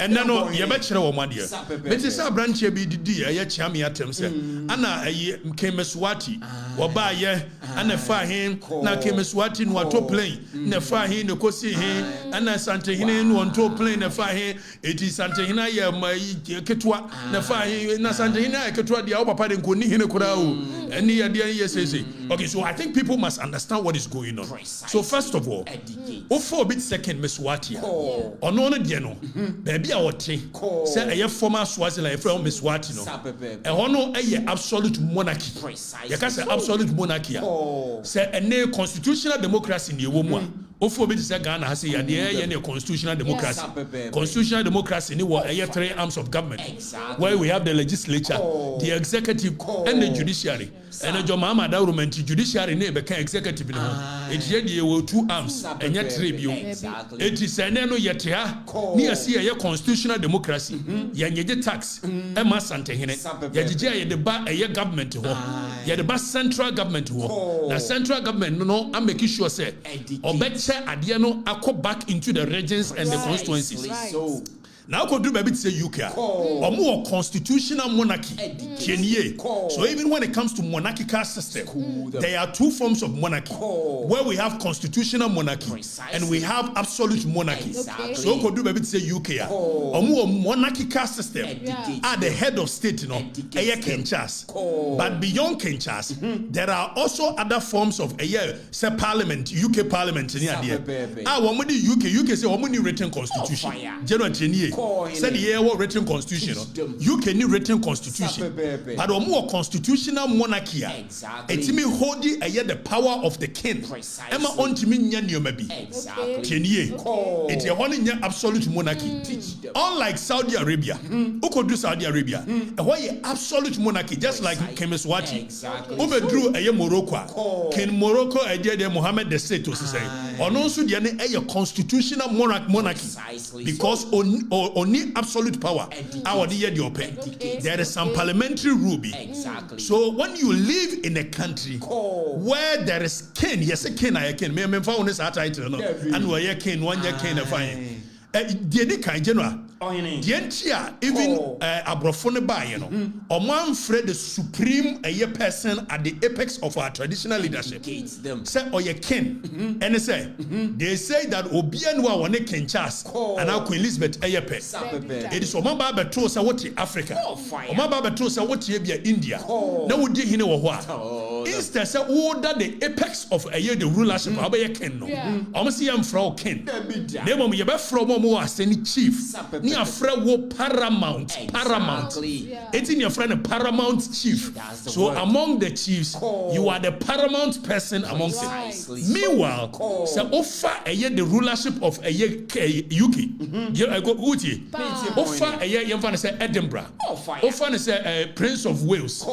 and then no ye betchere wo madeɛ beti sa branch bi didi ye chiam ya tem se ana Kemeswati wo ba ye ana fa hin na Kemeswati no wato plane na fa hin ne kosi hin ana Asante hin no onto plane na fa hin eti Asante hin ya ketwa na fa hin na Asante hin ya ketwa dia wo papa de nkoni hin kura o eni ya dia yes. Okay, so I think people must understand what is going on. So first of all, for a bit second Meswati or no no baby a wote say a former Swaziland from Meswati no e hono a absolute monarchy. You can say absolute monarchy. Say a constitutional democracy in your woman. For a bit say Ghana has a constitutional democracy. Constitutional democracy ni what a 3 arms of government where we have the legislature, the executive and the judiciary. And a Jomama government judiciary ne became executive no. It yet 2 arms and yet tribune. It is a nano yet near see a constitutional democracy. Yan tax Emma Sante Hine. Yajija the bar a government ye the best central government the central government no I'm making sure say or better adiano I back into the regions and the constituencies. So now could do maybe say UK or more constitutional monarchy. So even when it comes to monarchical system, there are 2 forms of monarchy where we have constitutional monarchy and we have absolute monarchy. So could do maybe say UK or more monarchical system at the head of state, but beyond Kenchas, there are also other forms of say parliament, UK parliament. UK say how written constitution. General said the written constitution. You can need written constitution, but a more constitutional monarchy. It's me holding the power of the king. Emma on to me maybe. It's a one absolute monarchy. Unlike Saudi Arabia, who could do Saudi Arabia, why absolute monarchy, just like Kemeswati. Over drew a Morocco, King Morocco, a dear Mohammed the state to say, or also the constitutional monarchy, because only absolute power. There is some parliamentary rule. So when you live in a country where there is king, yes, a king, I can. Me found this title, and we are king, 1 year king, fine. The kind general. The even abrofone ba you know or man Fred the supreme person at the apex of our traditional leadership say or your king and they say that obianwa wone king Charles and now Queen Elizabeth eyepe it is omaba beto say what Africa omaba beto say what India na wodi hine wo ho instead say order the apex of the rulership abaya king no almost see am from king dem mo ye be from mo aseni chief a friend wo paramount. It's in your friend a paramount chief. So among the chiefs, you are the paramount person amongst them. Meanwhile, so offer the rulership of UK. I go Uti. Offer a say Edinburgh. Offer say Prince of Wales.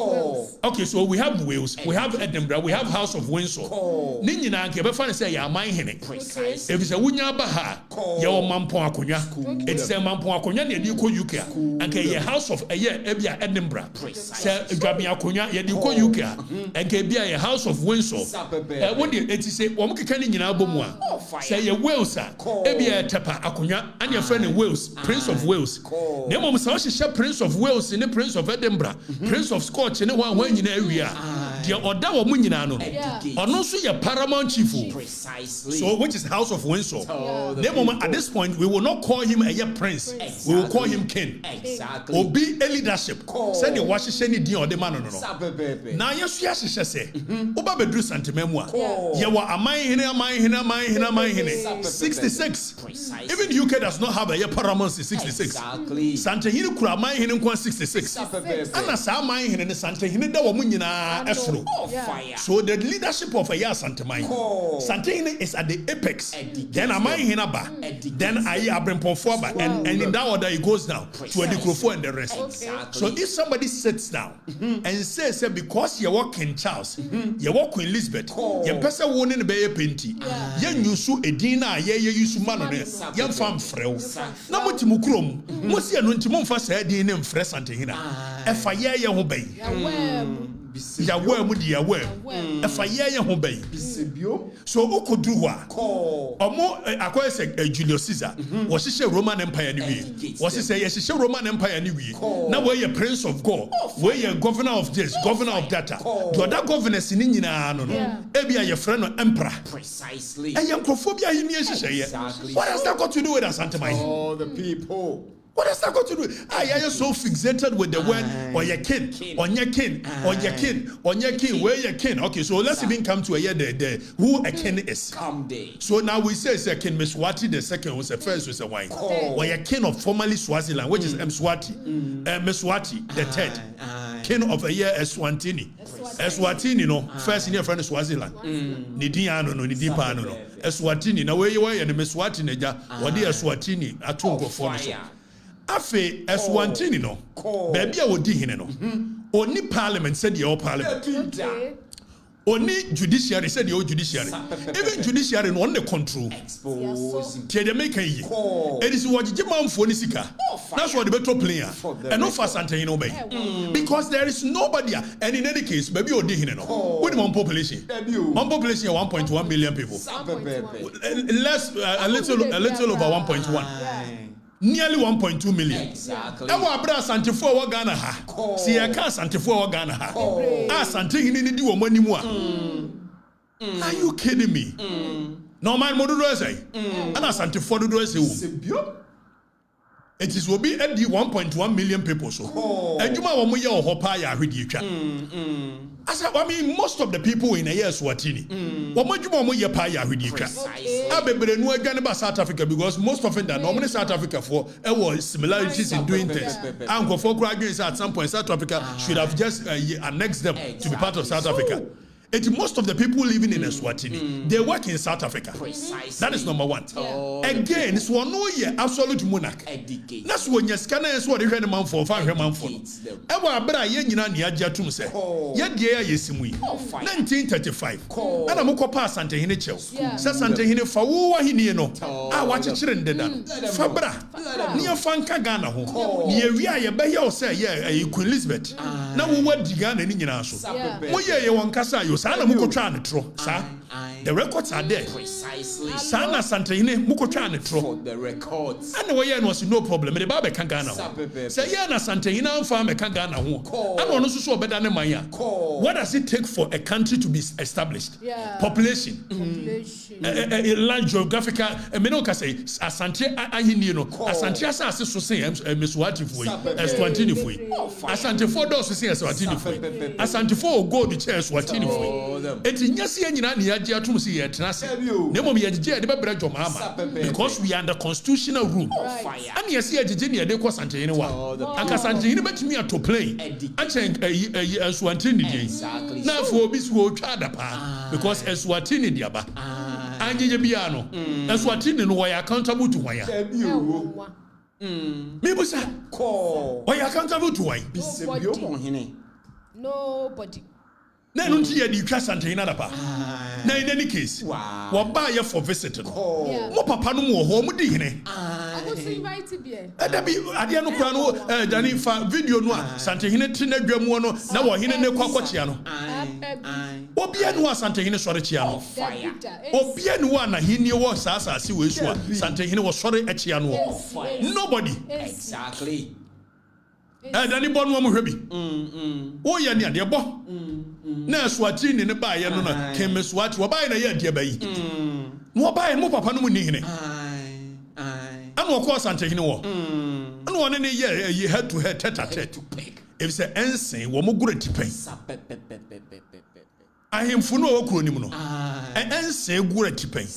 Okay, so we have Wales, we have Edinburgh, we have House of Windsor. Ninina ke be say ya man hene. If it's a wunya baha, your mampo akonya. It's a mampo akonya ne di ko UK and ke House of ebia Edinburgh. Say dwabi akonya ye di ko UK and ke bia House of Windsor. What the it say wo mkeka ni nyina abomu a. Say ye Wales ebia tepa akonya and your friend in Wales, Prince of Wales. Ne mom say she Prince of Wales ne Prince of Edinburgh, Prince of Scotch ne wan nyina awia. The oda wo mu nyina no. Ono so ye paramount chief. So which is House of Windsor. Ne mom at this point we will not call him a prince. We will call him king. Exactly. Obi a leadership. Say the wash sheni din or the man no. Now yes yes say. Oba bedru santememwa. Ye wa amai hene 66. Even UK does not have a paramount 66. Exactly. Sante hene kura amai hene kwa 66. Ana sa amai hene sante hene da wo mu nyina esro. So the leadership of a Sante mai. Sante hene is at the apex. Then amai hene ba. Then ayi abrempon ba and in that order it goes down to a Otumfuor and the rest. Exactly. So if somebody sits down and says because you're working Charles, you're working Elizabeth, your person won't in be a penty. Yen you su edina ye use man on it. Yan fam frel. Na mo timukrom. Mo si anu ntimom fa sa edin nem fresh ante hina. E fa ye ho bay. ya were mu dia were efa ye ho bai so okoduru a omo akoyese Julius Caesar was hye Roman Empire ni wi was hye hye Roman Empire ni wi na we prince of God we governor of this governor of that the other governors ni nyina no e bia ye friend no emperor precisely e yankrofobia yi ni hye what has that got to do with Asante man all the people? What has that got to do? Are you so fixated with the word or your kin, on your kin, on your kin, on your kin, where your kin? Okay, so let's even come to a year the who a kin is. Come day. So now we say it's a kin Mswati, the second was the first was a wine. Or your kin of formerly Swaziland, which is Mswati, Mswati, the third. King of a year Eswatini. Eswatini, no, first in your friend Swaziland. Nidiano, no, Nidipano, no. Eswatini, now where you were and the Meswatini, or the Eswatini, a tungo formation. Afe Eswatini, no, baby, I would dig in no. Only parliament said your parliament. Only judiciary said your judiciary. Even judiciary on the control. It is what Jimam Fonisika. That's what the better player. And not for Asante obey. Because there is nobody. And in any case, maybe you're digging with one population. One population of 1.1 million people. Less a little over 1.1. Nearly 1.2 million. Exactly. Ewa abra Otumfuor wa Ghana ha. Si ya ka Otumfuor wa Ghana ha. Asante hini ni di wo mani mu a. Are you kidding me? No man modudo ese. Ana Otumfuor dodo ese wo. It is will be at the 1.1 million people so. Ejuma wo mo ye o hopa ya hwedi twa. I mean, most of the people in a year Swatini. What ye pa ya hwedi twa. Abebere nu adwane ba South Africa because most often that normally South Africa for was similarities in doing things. And for graduates at some point South Africa should have just annexed them to be part of South Africa. Most of the people living in Eswatini, they work in South Africa. Precisely. That is number one. Again, it's one no year absolute monarch. That's when you scan is what you heard a man for 5 months for. Ever abra ye nyina ni agya tum se. Ye de ya yesimui. 1935. Ana moko pa Asante hene chew. Se Asante hene fa wo wa hene no. A wa chechire ndeda. Fa bra. Ni afanka Ghana ho. Ni ewia ye be ye o se ye Queen Elizabeth. Na wo wadi Ghana ni nyina so. Mo ye wonkasa yo Sana mukotwa ne tro sa the records are there precisely sana Asante hine mukotwa ne tro the records and we no was no problem the ba be kan Ghana ho say ye na Asante hine amfa me kan Ghana ho and ono so obeda ne man ya what does it take for a country to be established population land geographical me no ka say Asante ahini no Asante asase so say Meswati foi Eswatini foi Asante for do so say Eswatini foi Asante for go the chair Eswatini foi eti nyase nyina ne agye atum si ye tenase nemo me agye de bebra dwomama because we are under constitutional rule and yesi agye ne de ko Asante hene wa aka Asante hene betimi ato play achen Eswatini dey na for obi so otwa da pa because Eswatini dey aba angye bia no Eswatini no we accountable to why me busa we accountable to why nobody na no nti ye di twa Asante hene da pa na in any case wo ba ye for visit no mo papa no mo ho mo di hene adabi ade no kura no dani fa video no a Asante hene tri na dwamu no na wo hene ne kwakwachia no obia no Asante hene sori chia no obia no na hene wo saasase we so Asante hene wo sori achia no nobody exactly dani bo no mo hwebi wo ye ne ade bo na Eswatini ne ba ye no na Kemeswati wo ba ye na ye ade ba yi no ba ye mo papa no mu ni hene anu ko Asante hene wo anu one ne ye head to head tete if say ensen wo mo gura tipen ahemfu no wo kuro nim no ensen gura tipen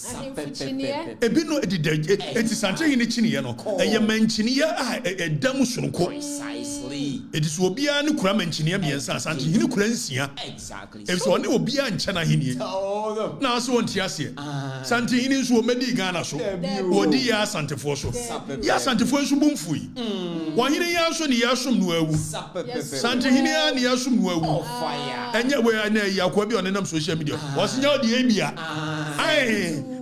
ebi no edide eti Asante hene chini ye no eye manchini ye edam sonko precisely it is obia ne kura manchini ye biensa Asante hene kura nsia exactly if so ne obia nchana hene na so wonti ase Asante hene so medi Ghana so wodi ya Asantefuor so ya Asantefuor so bumfui wo hene ya so ne ya som no awu Asante hene ya ne ya som no awu enye we na ya kwa bi onenam social media wosinya odi ebia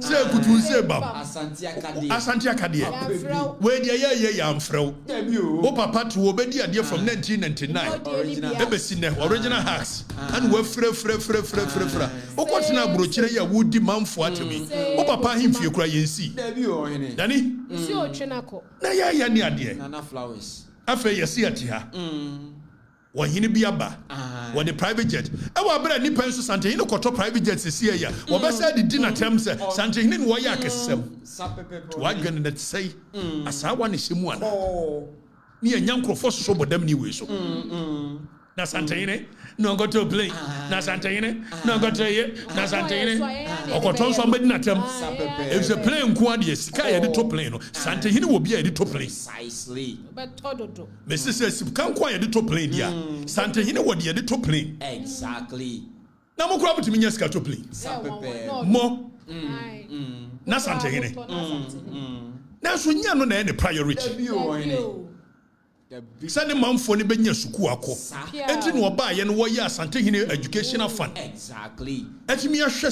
Say kutu say bam. Asante Okatakyie. Where the ye amfrel. O papa to obedi ade from 1999. Ebesine original hacks. And we frɛ. O kwatena brochire ya wudi manfo atemi. O papa himfie kura yensi. Dani? Nsi otwena ko. Na ya ni ade. Nana flowers. Afa yesi ati ha. Wahini bi aba. Wa the private jet. E wa bra ni pen so Sante hini koto private jet sisi ya. Wa be say the dinner terms Sante hini no ya akesem. To adwene that say asawa ne hemu ana. Ni anya nkrofo so bodam ni we so. Na Sante hini no go to plane. Na Sante hini no go to ye. Na Sante hini okoton so mbedi na tem. If the plane ko ade sika ye de to plane no. Sante hini wo bia ye de to plane. Precisely. But tododo. Me say sika ko ye de to plane dia. Sante hini wo de ye de to plane. Exactly. Na mo kura butimi nya sika to plane. Mo. Na Sante hini. Na so nya no na ye the priority. Sani manfo ni benya suku akọ. Enti no oba ye no wo ya Asante hini educational fund. Exactly. Enti me ahwe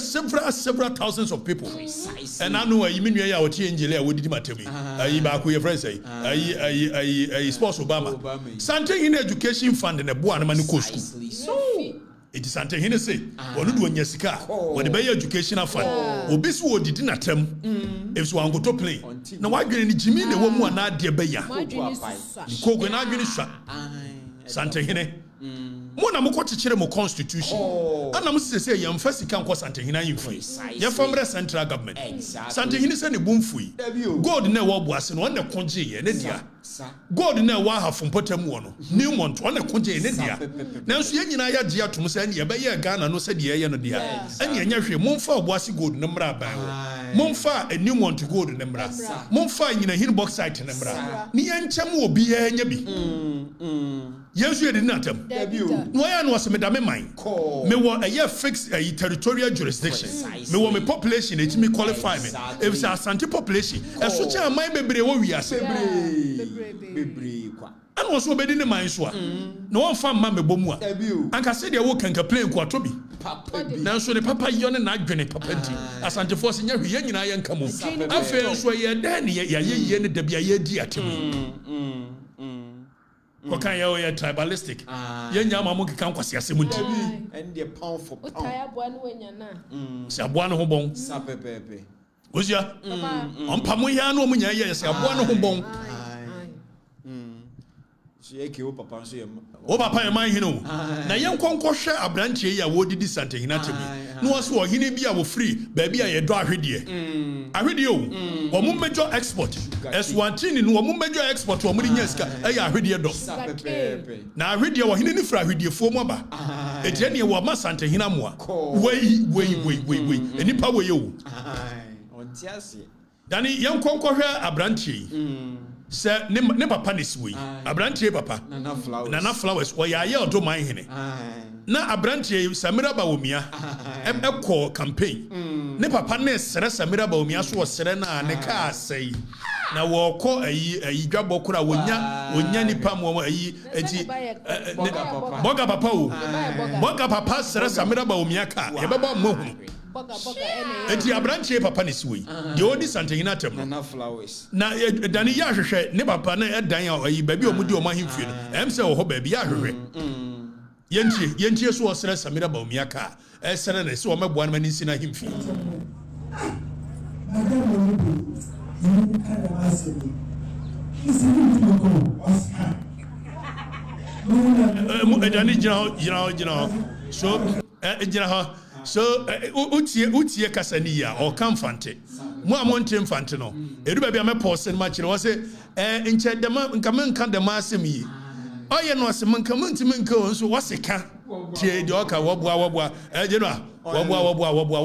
several thousands of people. Precisely. And I know you mean you are what angel a wodi matemi. Ayi ba ko your friend say. Ayi sports Obama. Sante hini education fund na bo anama ni ko school. So it is Sante hini say wonu do nya sika. Wo de be educational fund. Obi so odidi na tem. If so an go to play. Na wadwene ni jimi na wo mu ana ade be ya. Kogo na adwene swa. Sante hini. Mo na mo ko kekere mo constitution. Ana mo sese ye mfa sika nko Sante hini ayimfi. Ye famre central government. Sante hini se ne bomfui. God na wo boase no na konje ye ne dia. God na wa hafo potam wo no. New month on na konje ye ne dia. Nanso ye nyina ya gye atom se ne ye be ye Ghana no se de ye no dia. Anya nya hwe mo mfa boase God no mra ban wo. Mo mfa a new month God no mra. Mo mfa nyina hin box site no mra. Ni ye nkyem obi ye nya bi. Yesu ye de natam. No ya no se me da me man. Me wo a fixed a territorial jurisdiction. Me wo me population it me qualify me. If say Asante population, e so che man bebre wo wiase. bebre kwa. And also be in mind so. No one fan man me bomu a. Anka se de wo kanka plane ko atobi. Na so ne papa yo ne na adwene papa nti. Asante force nya hwe ye nyina ye nka mo. Afa so ye da ne ye ne da bia ye di atemu. What can you tribalistic? Yenya mamu kika nkwasi asemu nti. And the pound for pound. Otaya bwanu wenya na. Se aboa no ho bon. Sapepepe. Ozia. Ompamu ya no omunya ye se aboa no ho bon. Eke o papa nso ye. O papa ye man hino. Na ye nkonkohwe abranche ya wodidi Sante hina temi. No so ohine bi a wo free ba bi a ye do ahwede. Ahwede o. Wo mu major export. S1 no wo mu major export wo mu nya sika e ya ahwede do. Sapepepe. Na ahwede wo hine ni fra ahwede fo mo ba. Eje ne wo ma Sante hina mo a. Wei. Enipa we yo. Onti ase. Dani ye nkonkohwe abranche. Se ne papa ne siwe abrantie papa nana flowers o ya ye odo man hene na abrantie Samira Bawumia ekọ campaign ne papa ne sere Samira Bawumia so sere na ne ka asai na wo kọ ayi dwabo kura wonya nipa mo ayi enti boga papa o boga papa sere Samira Bawumia ka ye beba mo hu enti abrantie papa ne siwe de odi Sante hina tem Nana flowers na dani ya hwehwe ne papa na edan ya ayi ba bi omudi o mahemfie no em se wo ho ba bi ya hwehwe yentie so osere Samira Bawumia ka esere na se wo meboa na mani sina hemfie dani jina so jina so utie kasani ya o kan fante mo amonte mfante no edu ba bia me pause ma kire wo se nche dema nka me nka dema asem yi oye no asem nka me ntimi nka won so wo se ka tie de oka wo boa je no wo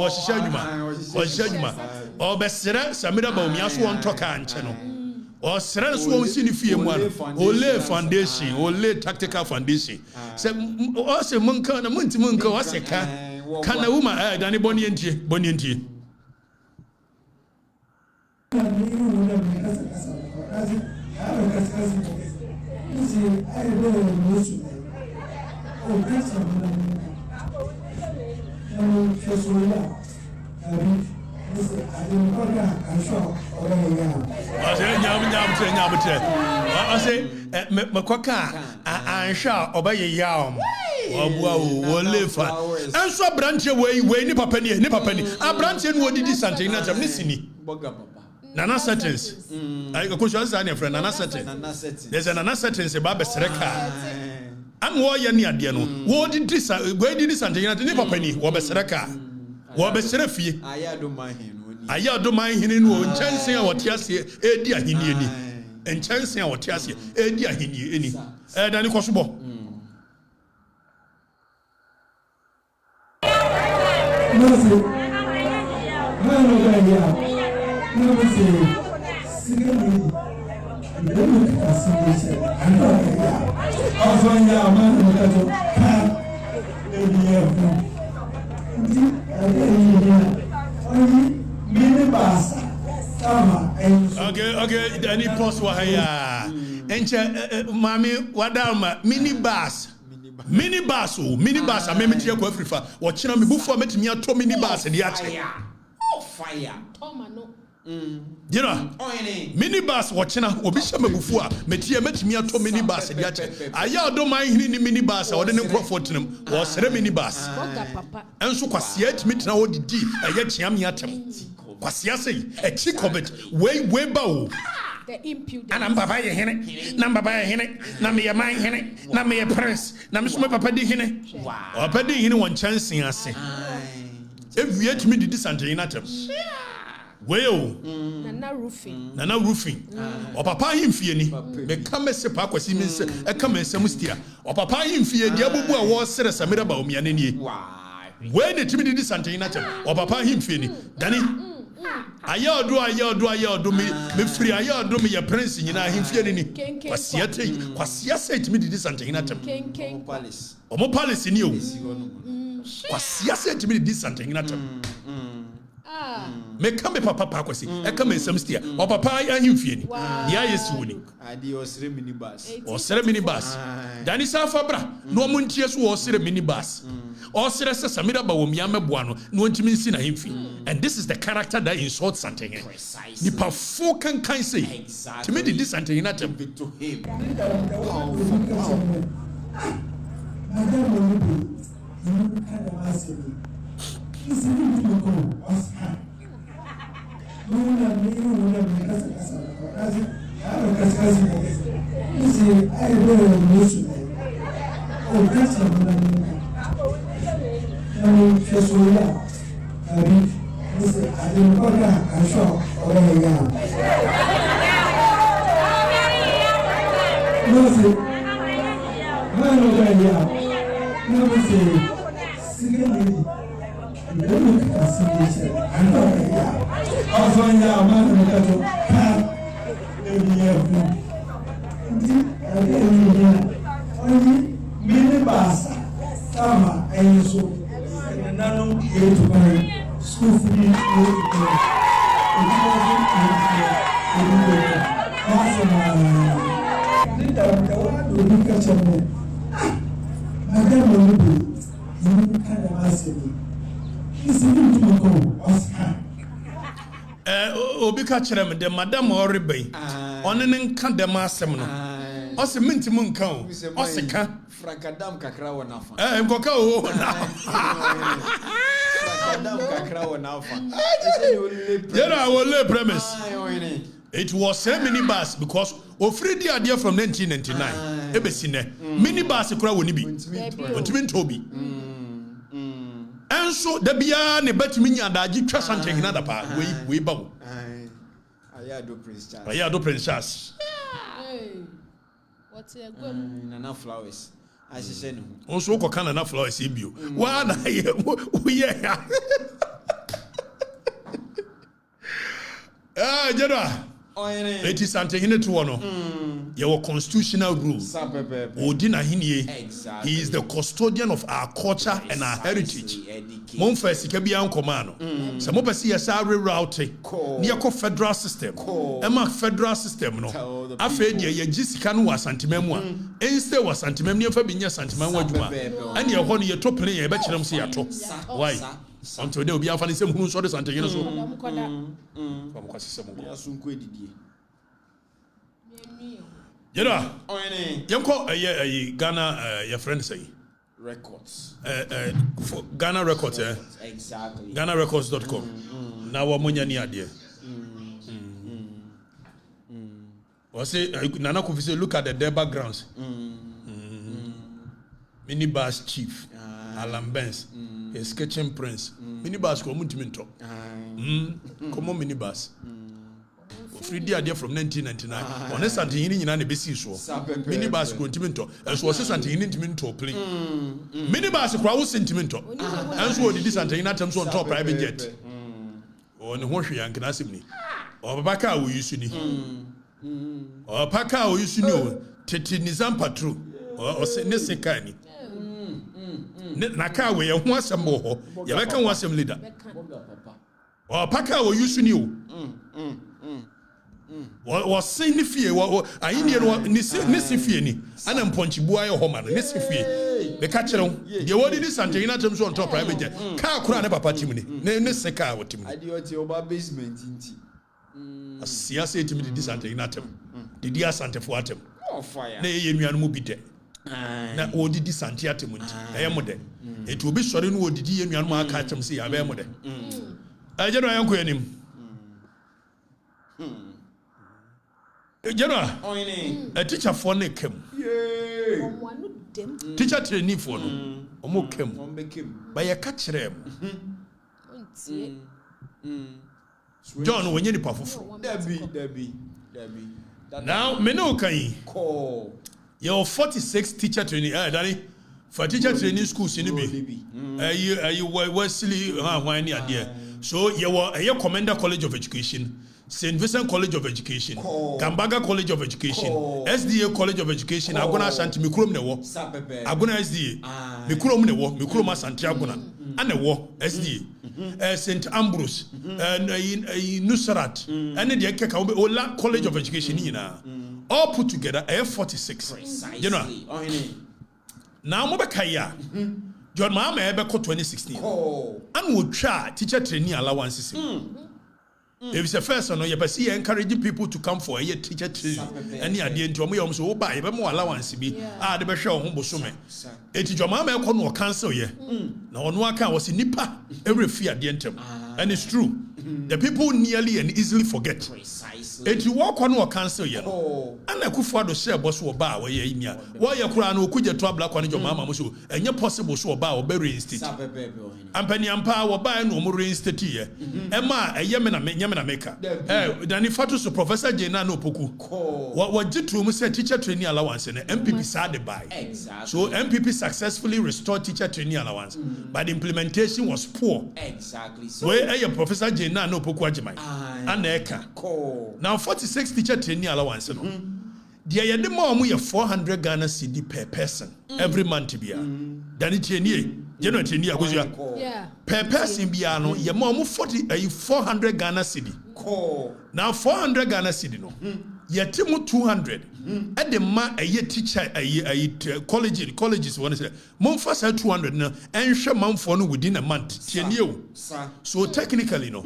hihya adwuma o be sere Samira Bawumia so won toka nche no o sere so won sini fie mu ano ole foundation ole tactical foundation se o se nka na ntimi nka wo se ka kana uma dani boni entie I say, Makwaka, and shall obey yam. Oh, live. And so branch away, nipper penny. A branch and what did this something not a missing. Nana sentence. I go to your friend, Nana sentence. There's an another sentence about Besreka. And war near Diano. What did this? Where did this something not a nipper penny? Wabesreka. Wabesrefi. I don't mind him in chancing our tiasi, Edia Hini, and chancing our tiasi, Edia Hini, and then possible. Okay, any post wahaya. Enche mami wadama minibus. Minibus, I made me go free for watching me before met me to minibus and the Fire. You know, minibus watching will be some before met me to minibus and the I don't mind any minibus or the profit them was a minibus. And so was yet meet now the D, a yet yamiatum. Was yasi, a chick of it, way bow. The impudence. And I'm Papa Henny, number by a henny, Nammy a mine henny, Nammy a press, Nammy Papa de henny. Wow, or Paddy in one chance in us. If we had me to this anti inatum. Well, Nana roofing. Or Papa him fieni, may come as a park was him, a come as a mustia. Or Papa him fear, Diabu was said as a mirror about me and any. Where the timid this anti inatum, or Papa him fieni, Danny. I do me free. I do me a prince in him fearing. Was yet to me this anti inatum. Palace. Or more palace in you. Was yet to me this anti inatum. Me come papa pakwasi e come ensam stia o papa ahim fie ni dia yesu adi osire minibus dani safa bra no omuntie so osire minibus osire se samira ba wo mia meboa no no ntimi nsi na himfi and this is the character that insults something ni pa fo kan say to me this something na tem to him Obi ka kire me de madam orebe one ne nka dem asem no o se mintimu nka o se ka frankadam kakra wona fa nkoka o na frankadam kakra wona fa I will lay premise it was a minibus because ofredi ade from 1999 ebesine minibus kura woni bi ontimi ntobi enso da bia ne batimi nya daji twa something na da pa we bawo Ayado Prince Charles. What's a good Nana flowers? I said, also, Nana flowers, Ibio. One, General. It is something in it one. Your constitutional rules. Odina Hinie. He is the custodian of our culture and our heritage. Monfes Kabian Commando. Some of us see a salary route near federal system. Emma federal system. No, I fed ye Jessican was Santimemwa. Instead was Santimemia Fabinia Santimemwa. And your one year top player, bet you don't see at all. Why? until they will be after the same who saw the Santa Yino. From you know, Ghana, your friend say records. Ghana Records, Exactly. GhanaRecords.com. Now what money ni idea? Or say Nana Kofi say look at the backgrounds. Minibus chief, Alan Benz, his sketching prince. Minibus come to come on minibus. Free idea from 1999. On a Santi in an ABC show. Minibus continental. As was a Santi intimate play. Minibus crowd sentimental. As what it is Santi in atoms on top private jet. Or the Hoshi and Canasimi. Or Baka we used to know. Or Paka we used to know. Teti Nizam Patru. Or Nesekani. Naka we want some more. Yabaka was some leader. Or Paka we used to know. Was saying if you I Indian Nissifie ni and I'm Ponchibuaya Homan, Nissifie. The catcher, the what it is Santa Inatum on top private jet. Car Kurana Papa Timini, Nesseka with him. I do it your basement. As Sia say to me, this Santa Inatum, the dear Santa Fuatum. Oh, fire. Nay, you and Mubite. Now, what did this Santiatum? I am with them. It will be sorry, what did you and Mark Catum see? I am with them. I don't know him. General, a teacher for ne came. Teacher trainee for no. Omo came. By a catch them. John, when you perform. Debbie. Now, Meno Kai. Call. Your 46 teacher trainee, Danny. For teacher training schools in the you Wesley, why idea. So you were a Commander College of Education. St. Vincent College of Education, Gambaga College of Education, SDA College of Education, Agona Asante Mikrom Newo, Agona SDA, Mikrom Newo, Mikrom Asante Agona, and Newo, SDA, St. Ambrose, and Nusrat, and the Ekeka Ola College of Education, all put together, I have 46. You know, now Mobakaya, John Mama Ebeko 2016, and would try teacher training allowances. If it's a first one, you see encouraging people to come for a year teacher training. Any idea into me so buy more allowance be the best show home so me. It is your mama can cancel ye. Now on one was in Nipa every fear the interim. And it's true. The people nearly and easily forget. It you walk on or cancel ye. And I could father share boss or bar where ye in ya. Why you could could you trouble on your mama musu and your possible so bar or bury instead. And penny and power buy no more instead here. Emma a Yemena maker. Then if I to Professor Jena no Poku. What did to say teacher training allowance and MPP sad by. So MPP successfully restored teacher training allowance. But the implementation was poor. Exactly. So where Professor Jena no Poku Ajimai. And Eka. Now 46 teacher training allowance. There are the more 400 Ghana cedi per person every month to be. Then it's General Training per person biano, ye more 400 Ghana cedi. Now 400 Ghana cedi no. Ye timu 200. At the ma a year teacher a colleges one say. Mom first 200 no and share mom for no within a month. So technically no.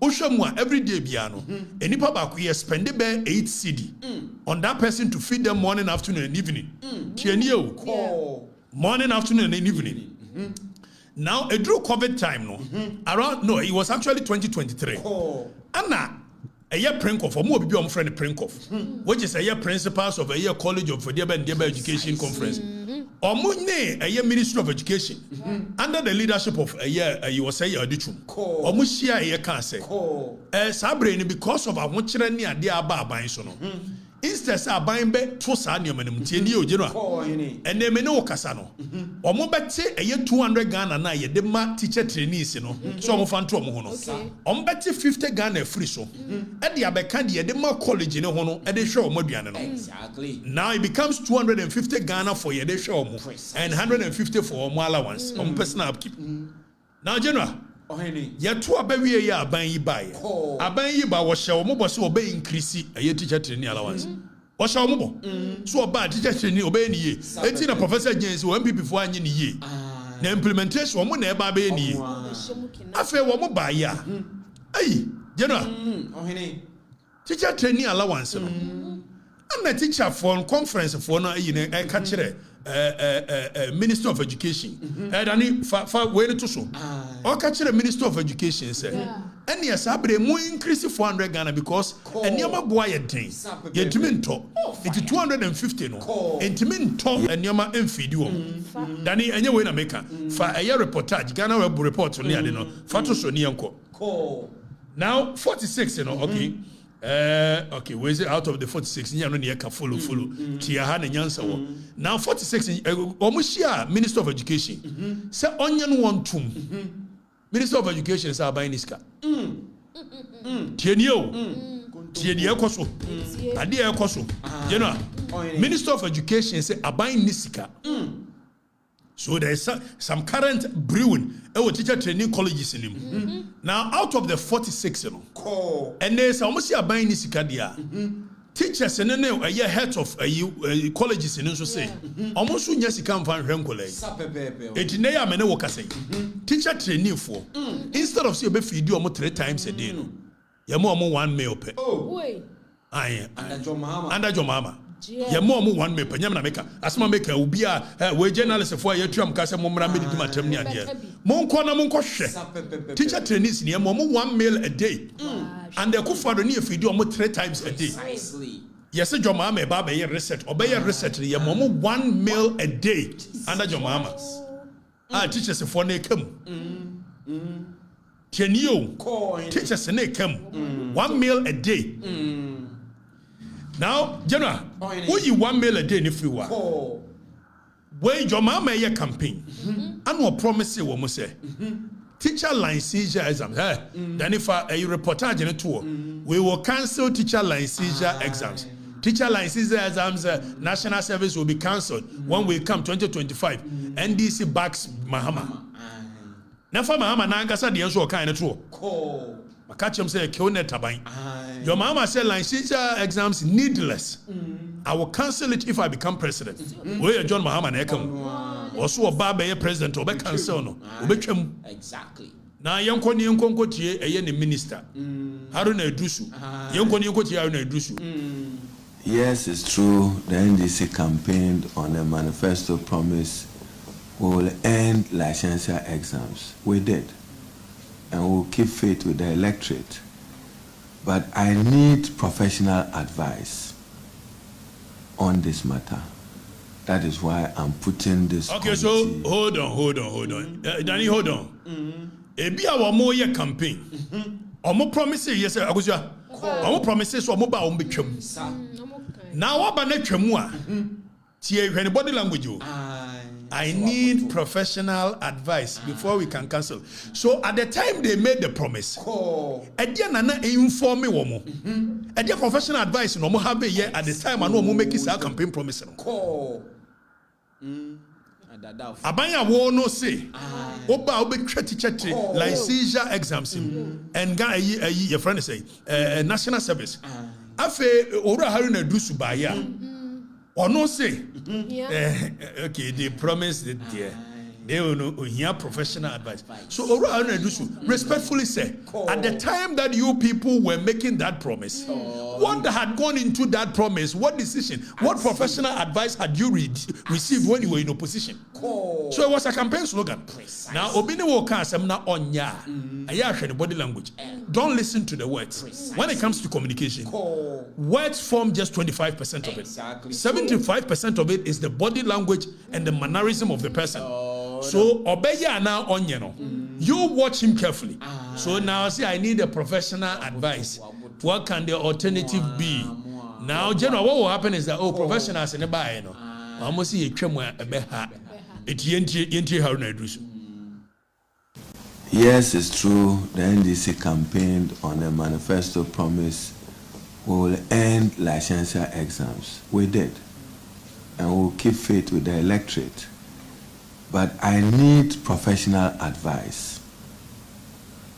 Oshamwa every day biano. Any papa we spend about 8 cedi on that person to feed them morning, afternoon, and evening. Morning, afternoon, and evening. Now, it drew COVID time, it was actually 2023. Anna, a year Prinkoff, or more be your friend Prinkoff, which is a year principals of a year College of Deba and Deba Education Conference. Or Munne, a year Ministry of Education, under the leadership of a year, you was a year auditum. Or Mushia, a year cancer. Sabrain, because of our Muchirani and dear Baba in Sono. Instead, I buy back to Sanium and Mtino, General. And they may know Casano. Or more bet say a year 200 Ghana na ye, the mat teacher trainees, some of Antomono. On bet 50 Ghana free so. At the Abecandia, the more college in a hono, at the show Modiano. Exactly. Now it becomes 250 Ghana for ye, the show, and 150 for more allowance on personal upkeep. Now, General. Ya to abawie ya aban yi bae aban yi ba wo hye mo bo so obey increase a teacher training allowance wo hye mo bo so oba teacher training obey ni ye enti na Professor James wo MPP fo anye ni ye na implementation wɔn na ɛba abɛyɛ nie afei wɔn ba ya ayi general teacher training allowance no ana teacher for conference for no ayi na ɛka kyerɛ Minister of Education dani fa wei to so ɔka kyerɛ Minister of Education sɛ ɛne ɛsa abere mu increase 400 Ghana because ɛnneɛma boa yɛ den yɛntumi ntɔ nti 250 no ɛntumi ntɔ ɛnneɛma ɛmfidi wɔm dani ɛnyɛ wei na meka fa ɛyɛ reportage Ghana web report ne ade no fa to so ne yɛnkɔ now 46 no okay okay, where is it out of the 46? You know, you can follow. Tia na nyansa wo. Now 46, omushia Minister of Education. Say onion one tum. Minister of Education say abai niska. Tienio. Tieni ekoso. Ade ekoso. You know, Minister of Education say abai niska. So there is some current brewing teacher training colleges in him. Now out of the 46, and there's almost a buying nisikadia. Teachers and then a year head of colleges in so say almost soon yes you can find Renkole. It nay a mene worker say teacher training for instead of say be feed you almost 3 times a day. No, you more 1 meal per. Oh, aye, under your mama. Ya mo 1 meal per nyam na meka asma meka obi a we journalist for ya tuam kase mo mra medi matam ni ade mo nko na mo nko hwe teacher trainees ni mo 1 meal a day and the kufado ni afidi o 3 times a day yes your mama e ba be research obey research ya mo 1 meal a day under your mama teachers for na kam tienio teachers na kam 1 meal a day. Now, General, who you 1 meal a day if you are? Where your mama a campaign, and what promise you will say. Teacher licensure exams. Then if a reportage in a tour, we will cancel teacher licensure exams. Teacher licensure exams, national service will be cancelled when we come 2025. NDC backs Mahama. Never Mahama Nangasa the answer kind of tour. I catch him say kill net tabain. Your mama said licensure exams needless. I will cancel it if I become president. Where John Mahama Nekam. Also a babe president or cancel no. Exactly. Now young tie a minister. Haruna Dusu. Young tie Haruna Dusu. Yes, it's true. The NDC campaigned on a manifesto promise we will end licensure exams. We did. And we'll keep faith with the electorate. But I need professional advice on this matter. That is why I'm putting this. Okay, committee. So hold on. Danny, hold on. Ebi a mo ye campaign. Omo promise yes, Agusua. Omo promise so omo ba omo betwam. Now what ba na twam a? Tie hwene body language o. I need professional advice before we can cancel. So at the time they made the promise, Edia nana inform me womo. Edia professional advice no mo have here at the time I know mo make this campaign promise no. Abanya wo no say, oba obe teacher licensure exams and guy your friend say national service. Afe ora haruna dusu ba ya. Or no say, okay, they promised it there. They will know hear professional advice. So respectfully say, at the time that you people were making that promise, what had gone into that promise, what decision, what professional advice had you received when you were in opposition? So it was a campaign slogan. Now, Obini Wokas, I'm not on ya. I the body language. Don't listen to the words. When it comes to communication, words form just 25% of it. 75% of it is the body language and the mannerism of the person. So Obeya now onion. You watch him carefully. So now see, I need a professional advice. What can the alternative be? Now, General, what will happen is that professionals in the buy no. I must see a tremor a beha. Yes, it's true. The NDC campaigned on a manifesto promise we will end licensure exams. We did. And we'll keep faith with the electorate. But I need professional advice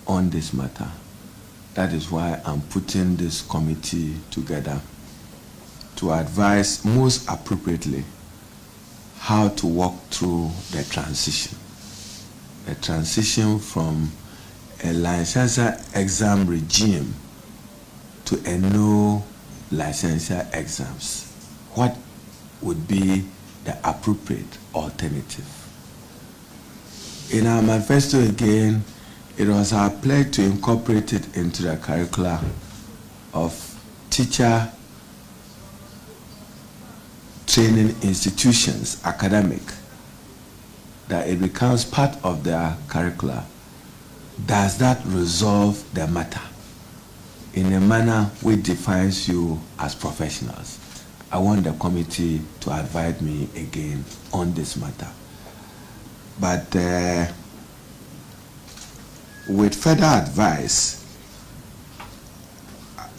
on this matter. That is why I'm putting this committee together to advise most appropriately how to walk through the transition. a transition from a licensure exam regime to a no licensure exams, what would be the appropriate alternative? In our manifesto again, it was our pledge to incorporate it into the curricula of teacher training institutions, academic, that it becomes part of their curricula. Does that resolve the matter in a manner which defines you as professionals? I want the committee to advise me again on this matter. But with further advice,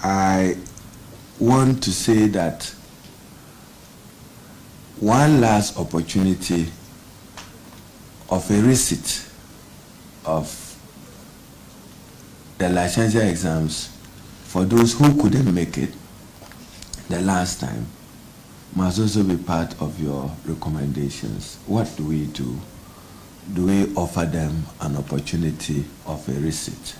I want to say that one last opportunity of a receipt of the licensure exams for those who couldn't make it the last time must also be part of your recommendations. What do we do? Do we offer them an opportunity of a receipt?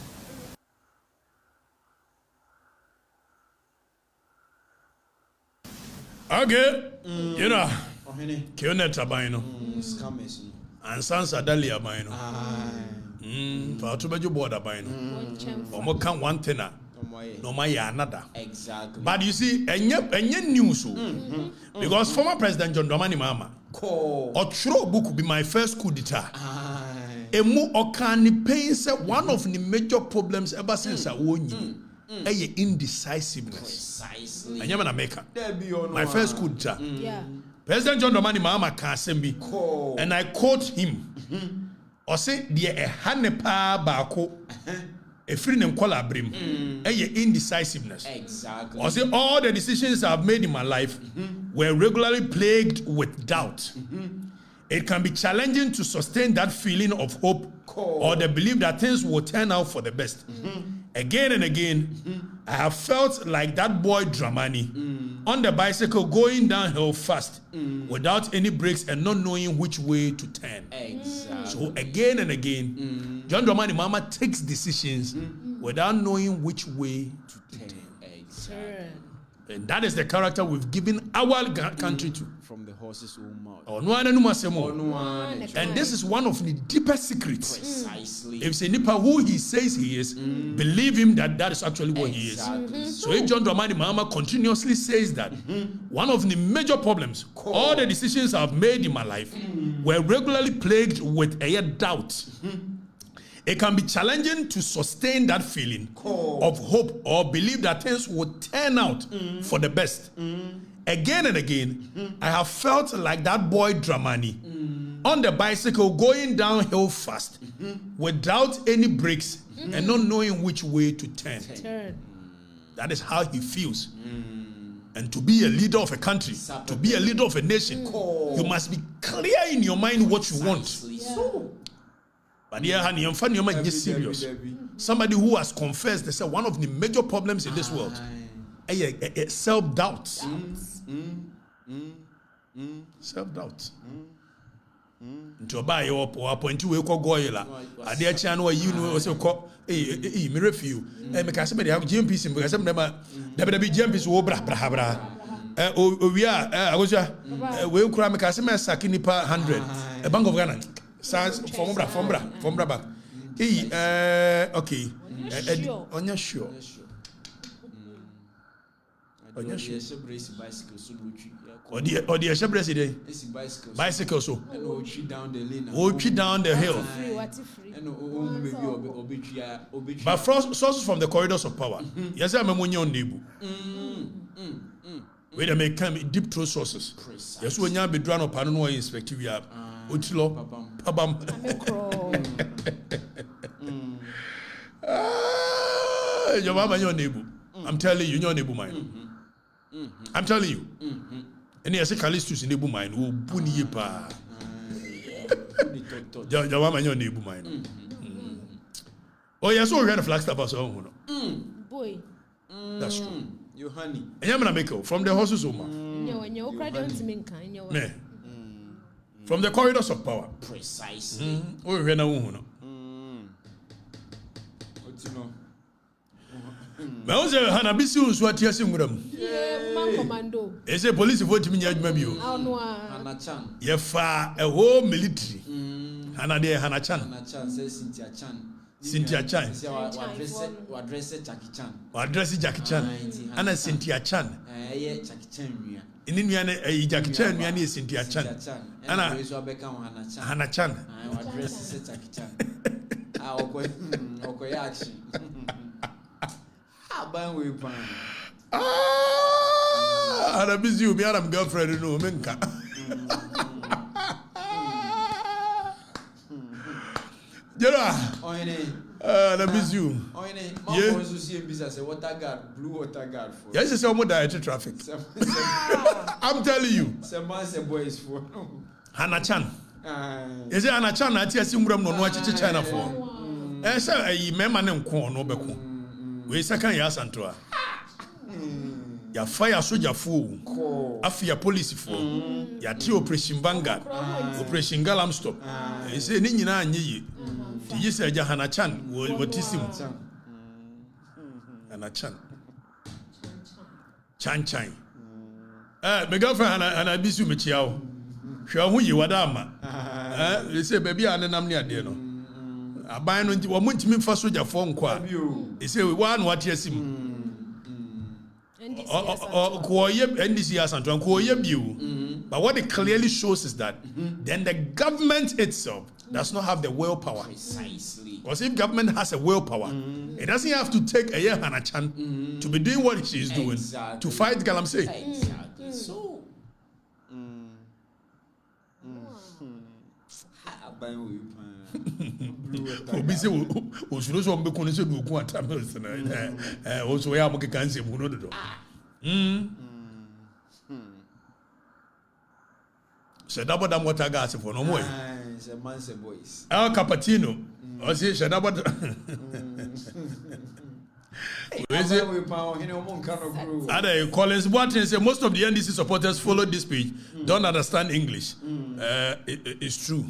Okay, you know, Kionet Abaino, and Sans Adali Abaino, Fatubeju board Abaino, or more can one tenor, no my another. Exactly. But you see, and yet news, because former President John Dramani Mahama, or throw book would be my first coup d'etat. Emu Okani pains one of the major problems ever since I won you. Indecisiveness. Precisely. And you're America. My first coup d'etat. Yeah. President John Dramani Mahama can't be. And I quote him. Or say, dear a hanepa bako. A free name call abrim. Indecisiveness. Exactly. Or say, all the decisions I've made in my life were regularly plagued with doubt. It can be challenging to sustain that feeling of hope or the belief that things will turn out for the best. Again and again, I have felt like that boy Dramani on the bicycle going downhill fast without any brakes and not knowing which way to turn. Exactly. So again and again, John Dramani Mahama takes decisions without knowing which way to turn. Exactly. And that is the character we've given our country to. From the horse's own mouth. And this is one of the deepest secrets. Precisely. If it's Nipa who he says he is, believe him that is actually what he is. So if John Dramani Mahama continuously says that, one of the major problems, all the decisions I've made in my life were regularly plagued with a doubt. It can be challenging to sustain that feeling of hope or believe that things will turn out for the best. Again and again, I have felt like that boy Dramani on the bicycle going downhill fast without any brakes and not knowing which way to turn. That is how he feels. And to be a leader of a country, to be a leader of a nation, you must be clear in your mind what you want. But here, honey, I'm funny, you're just serious. Somebody who has confessed, they say one of the major problems in this world is self-doubt. Self-doubt. Nti oba ye appoint we ko goyela ade a chia no yi no se ko me refiu me ka se me dey GMPC me ka se me da be GMPC wo bra owi a agosua we kura me ka se me saki nipa 100 a Bank of Ghana sans from bra back okay onya sure onya sure or the bicycle so down the hill. But sources from the corridors of power. Yes, I'm a munyon nebu. Wait a minute, come deep throat sources. Yes, when you be drawn up, I don't know inspective you have. Uchlo, pabam. Your mama, your nebu. I'm telling you, your nebu mine. I'm telling you. And he has a Callistus in the Nebu mine who bunny pa. Jawama, your Nebu mine. Oh, yes, we had a Flagstaff as well. Boy. That's true. You honey. And I'm going to make it from the horses. From the corridors of power. Precisely. Oh, we know who. But also, Hanabisi was what you're saying. Man commando. They say police vote me. Hanachan. You far a whole military. Hanade Hanachan. Hanachan says Cynthia Chan. Cynthia Chan. Address Jackie Chan. Address Jackie Chan. And Cynthia Chan. Jackie Chan. In Indiana, Jackie Chan, and Cynthia Chan. And I become Hanachan. Address Jackie Chan. Okay, action. And I miss you, me and I'm girlfriend, no, Menka. I miss you. Yes, it's almost direct traffic. I'm telling you. Hanachan. Is it Hanachan? I tell you, I'm not watching China for. I say, I remember them corn over. We second year Santoa. Ya fire soldier fool. Afia police fool. Ya ti operation Vanguard. Operation Galam stop. He say ni nyina anyi. Ti say ja Hanachan wotisim. Hanachan. Chan. Me girlfriend and bisu me chiao. Hwa hu yi wada ama. He say baby anenam ne ade no. Aban no nti wo muntimi fa soldier fo nkwa. He say we wan what yesim. NDC Asante but what it clearly shows is that then the government itself does not have the willpower. Precisely. Because if government has a willpower, it doesn't have to take a year Hanachan to be doing what she is doing to fight Galamsey. Exactly. So. Obisi osuro so mbe kunu se du ku atamels na also ya mo kekan se mu no do. Shadabo dam water gas for no more. It's a man's boys. El Cappuccino. O si Shadabo. Collins Boateng say most of the NDC supporters followed this speech don't understand English. It's true.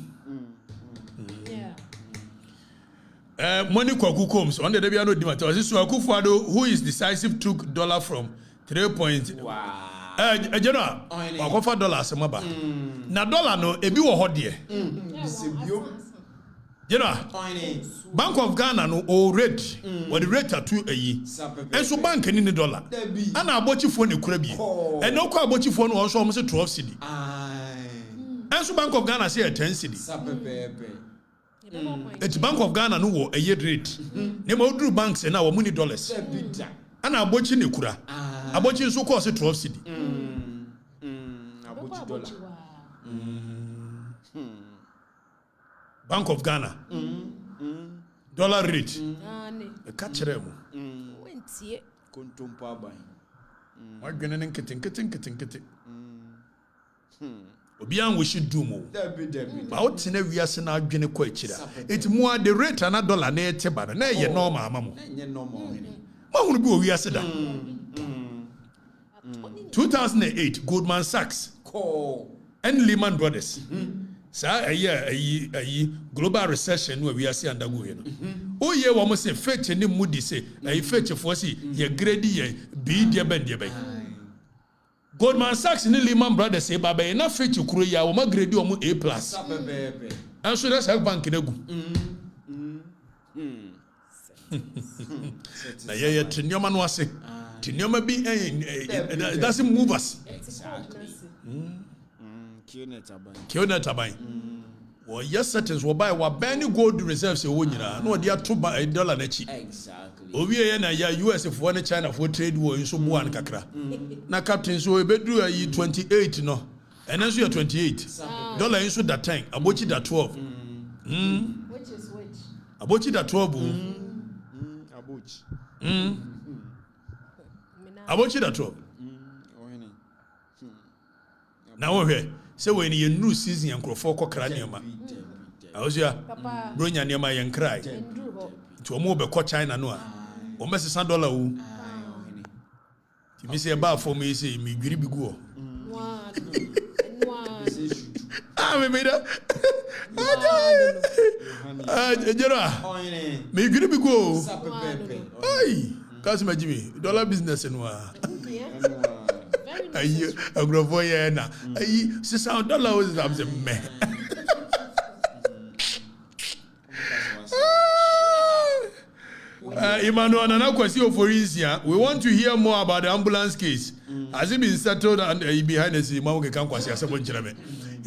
Money Kwaku Combs on the Debiano Dimata. Otumfuor, who is decisive, took dollar from 3 point. Wow. General, $4 semaba. Na dollar no ebi wo hodie. General, Bank of Ghana no o rate. What the rate at 2 ayi. And so bank ni dollar. Ana abochifo ne kura bi. And no kwa abochifo no also almost 12 cedi. And so Bank of Ghana say 10 cedi. It's Bank of Ghana no wo a year rate. Name odru banks na wo money dollars. Ana abochi ne kura. Abochi so cost 12 cedi. Abochi dollar. Bank of Ghana. Dollar rate. Catch them. Wentie. Kontompo aban. Wa gene nkete. Obian we should do more. But what in a wiase na adwene kwa akira. It more the rate na dollar na eteba na ye normal amamo. Enye normal. Ma hunu bi o wiase da. 2008 Goldman Sachs and Lehman Brothers. Sa ayi global recession we wiase undergo here no. O ye wo mo say fetch ni mudi say ayi fetch for say ye grade ye B dia ben dia ben. Goldman Sachs and Lehman Brothers say baba enough fetch kuro ya wo ma grade o mu A+. And so that's how bank na gu. Na ye trinyoma no ase. Trinyoma bi it doesn't move us. Exactly. Kionet aban. Well, yes, settings will buy what Benny gold reserves a winner. No, they are $2 na chi. Exactly. Owie na ya US if one China for trade war in so one kakra. Na captain so we bedru 28 no. And then so 28. Dollar in so that time. Abochi that 12. Which is which? Abochi that 12. Abochi. Abochi that 12. Now we here. Say when you new season and crofo kokra nioma. Awusia. Bronya nioma yen cry. To omo be ko China no a. O mesi $100 wo. Ti mi say ba for me say mi dwiri bi go. me made it. Me you be go. Hey, customer Jimmy, dollar business in one. Ayi, agrofo ye na. Ayi, $600 is am say me. Emmanuel, another question for Isia. We want to hear more about the ambulance case. Has it been settled and behind the scene? In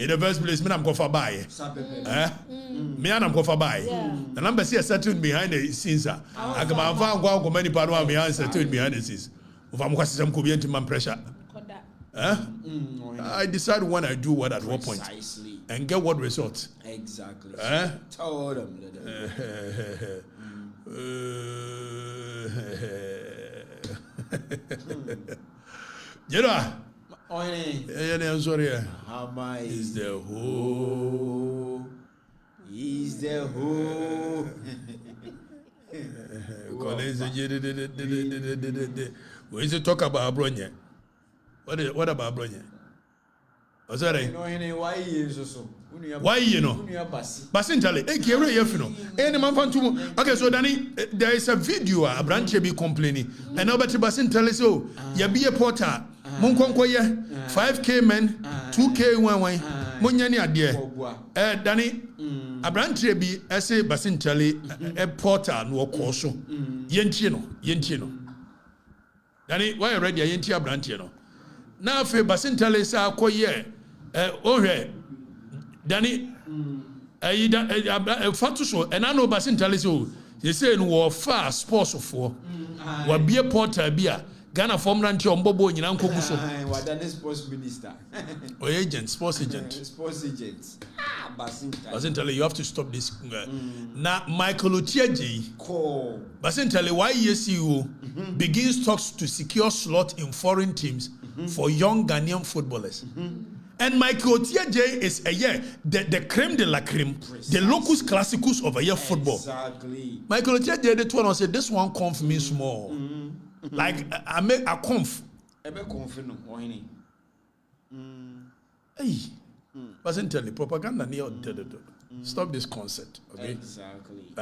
the first place, me am go for buy. Me am go for buy. The number say settled behind the scenes. I come and find go many part me settled behind the scenes. If I'm going to come into my pressure. I decide when I do what at what point and get what result. Exactly. Told them. You know, I'm sorry. How my Is the whole. Is the whole. We used to talk about Abronya. What about Abronya? Was that right? Why you know? Basintale, any man found two. Okay, so Danny, there is a video a branch be complaining, and nobody Basintale so ya be a porter, Munkonkoye, 5K men, 2K one, Munyani adie. Danny, a branch be essay Basintale, a porter no course. Yentino. Danny, why already a Yentia branch? Now, for Basintale, sa koye, Danny, Fatuso, and I know Basintale so. They say in war far sports for what be a porter beer. Ghana form ranch on Bobo in Uncle Busso. What done sports minister? Or agent, sports agent. Sports agent. Basintale, you have to stop this. Now, Michael Okatakyie, Basintale, why YESU begins talks to secure slot in foreign teams for young Ghanaian footballers. And Michael Okatakyie is a year the creme de la creme, the locus classicus of a year football. Exactly. Michael Okatakyie did one and said, this one conf me small. Like I make a conf. Hey, wasn't telling propaganda near. Stop this concept, okay? Exactly.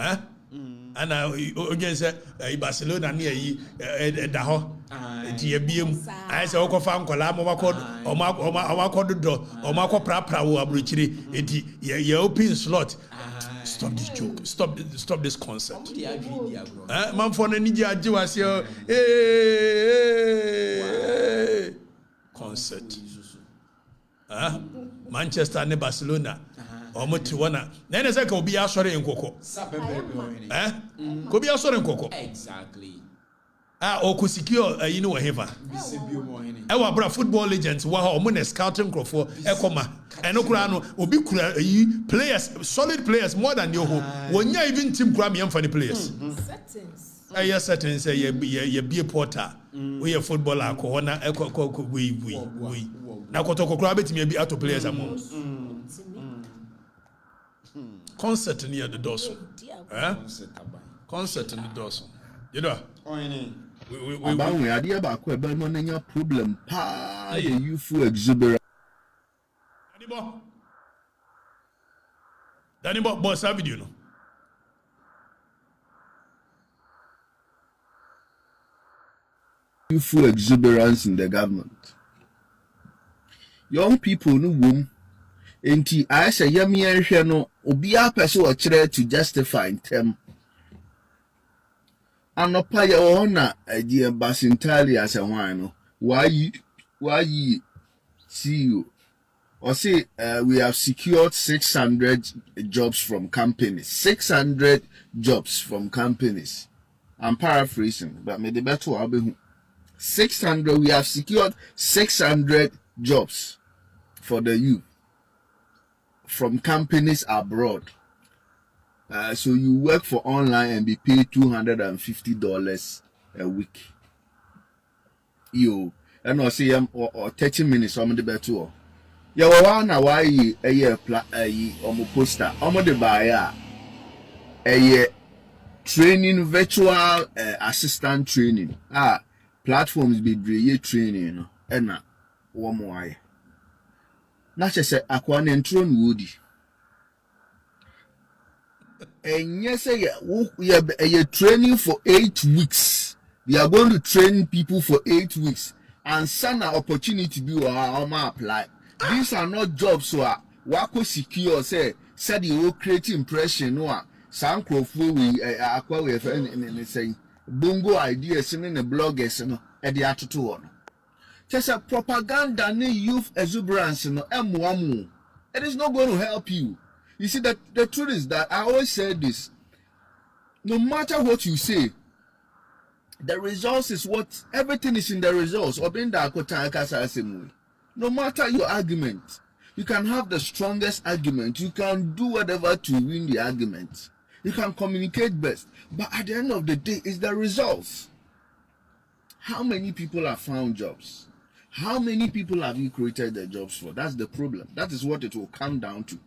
And again say Barcelona near Daho. I say Oko fan kola mo makod o makod do o makod pra wo abrochire enti ye open slot. Stop this joke. Stop this concept. Man for na niji age wase concept. Manchester and Barcelona. Omotiwana. Nene say ka obi asore nkoko. Ko bi asore nkoko. Exactly. Or secure you know whatever. Our brother football agents were omo scouting crop for Ekoma. And no obi kura players, solid players more than your home. When you even team kura me funny players. Settings. Yes, settings say you be a porter. We a footballer ko na we. Na kotoko kura betimi be out of players among. Concert near the dorsal. Concert in the dorsal. You know. We are there back where Belmont problem. Pa, you full exuberant. Danny boss have video no. You full exuberance in the government. Young people no womb. Enti I say yami ehwe no obi a person o kire to justify them. Anopa ye ona die Basintale as a wine. Why see you? Or say we have secured 600 jobs from companies. 600 jobs from companies. I'm paraphrasing, but me the better will be 600. We have secured 600 jobs for the youth from companies abroad. So you work for online and be paid $250 a week. You and I say or 30 minutes on the better. Ya wana why a year poster the buyer a training virtual assistant training platforms be training and one more na chese akwa na ntro no wodi enye say you training for 8 weeks. We are going to train people for 8 weeks and send an opportunity be apply. These are not jobs so wako secure say said you will create impression no some crofo we akwa we say bongo ideas in the bloggers no e dey atoto one. Just a propaganda ne youth exuberance no emuamu. It is not going to help you. You see that the truth is that I always say this. No matter what you say, the results is what everything is in the results. No matter your argument, you can have the strongest argument. You can do whatever to win the argument. You can communicate best. But at the end of the day, it's the results. How many people have found jobs? How many people have you created the jobs for? That's the problem. That is what it will come down to.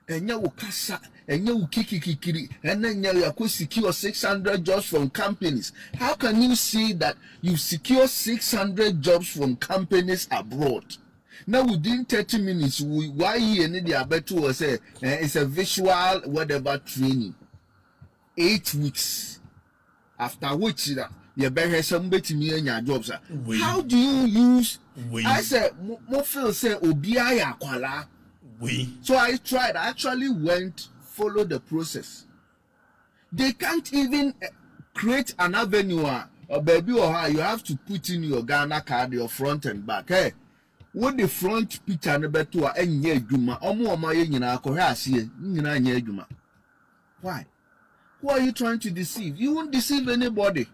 And you kasa, and you kikikikiri, and then you could secure 600 jobs from companies. How can you say that you secure 600 jobs from companies abroad? Now within 30 minutes, why you need the abetu was say it's a visual whatever training. 8 weeks. After which you better somebody to me in your jobs. How do you use? I said, mo feel say obiya kwala. So I tried. I actually went, follow the process. They can't even create an avenue or baby or how you have to put in your Ghana card, your front and back. Hey, what the front picture never to any juma why? Who are you trying to deceive? You won't deceive anybody.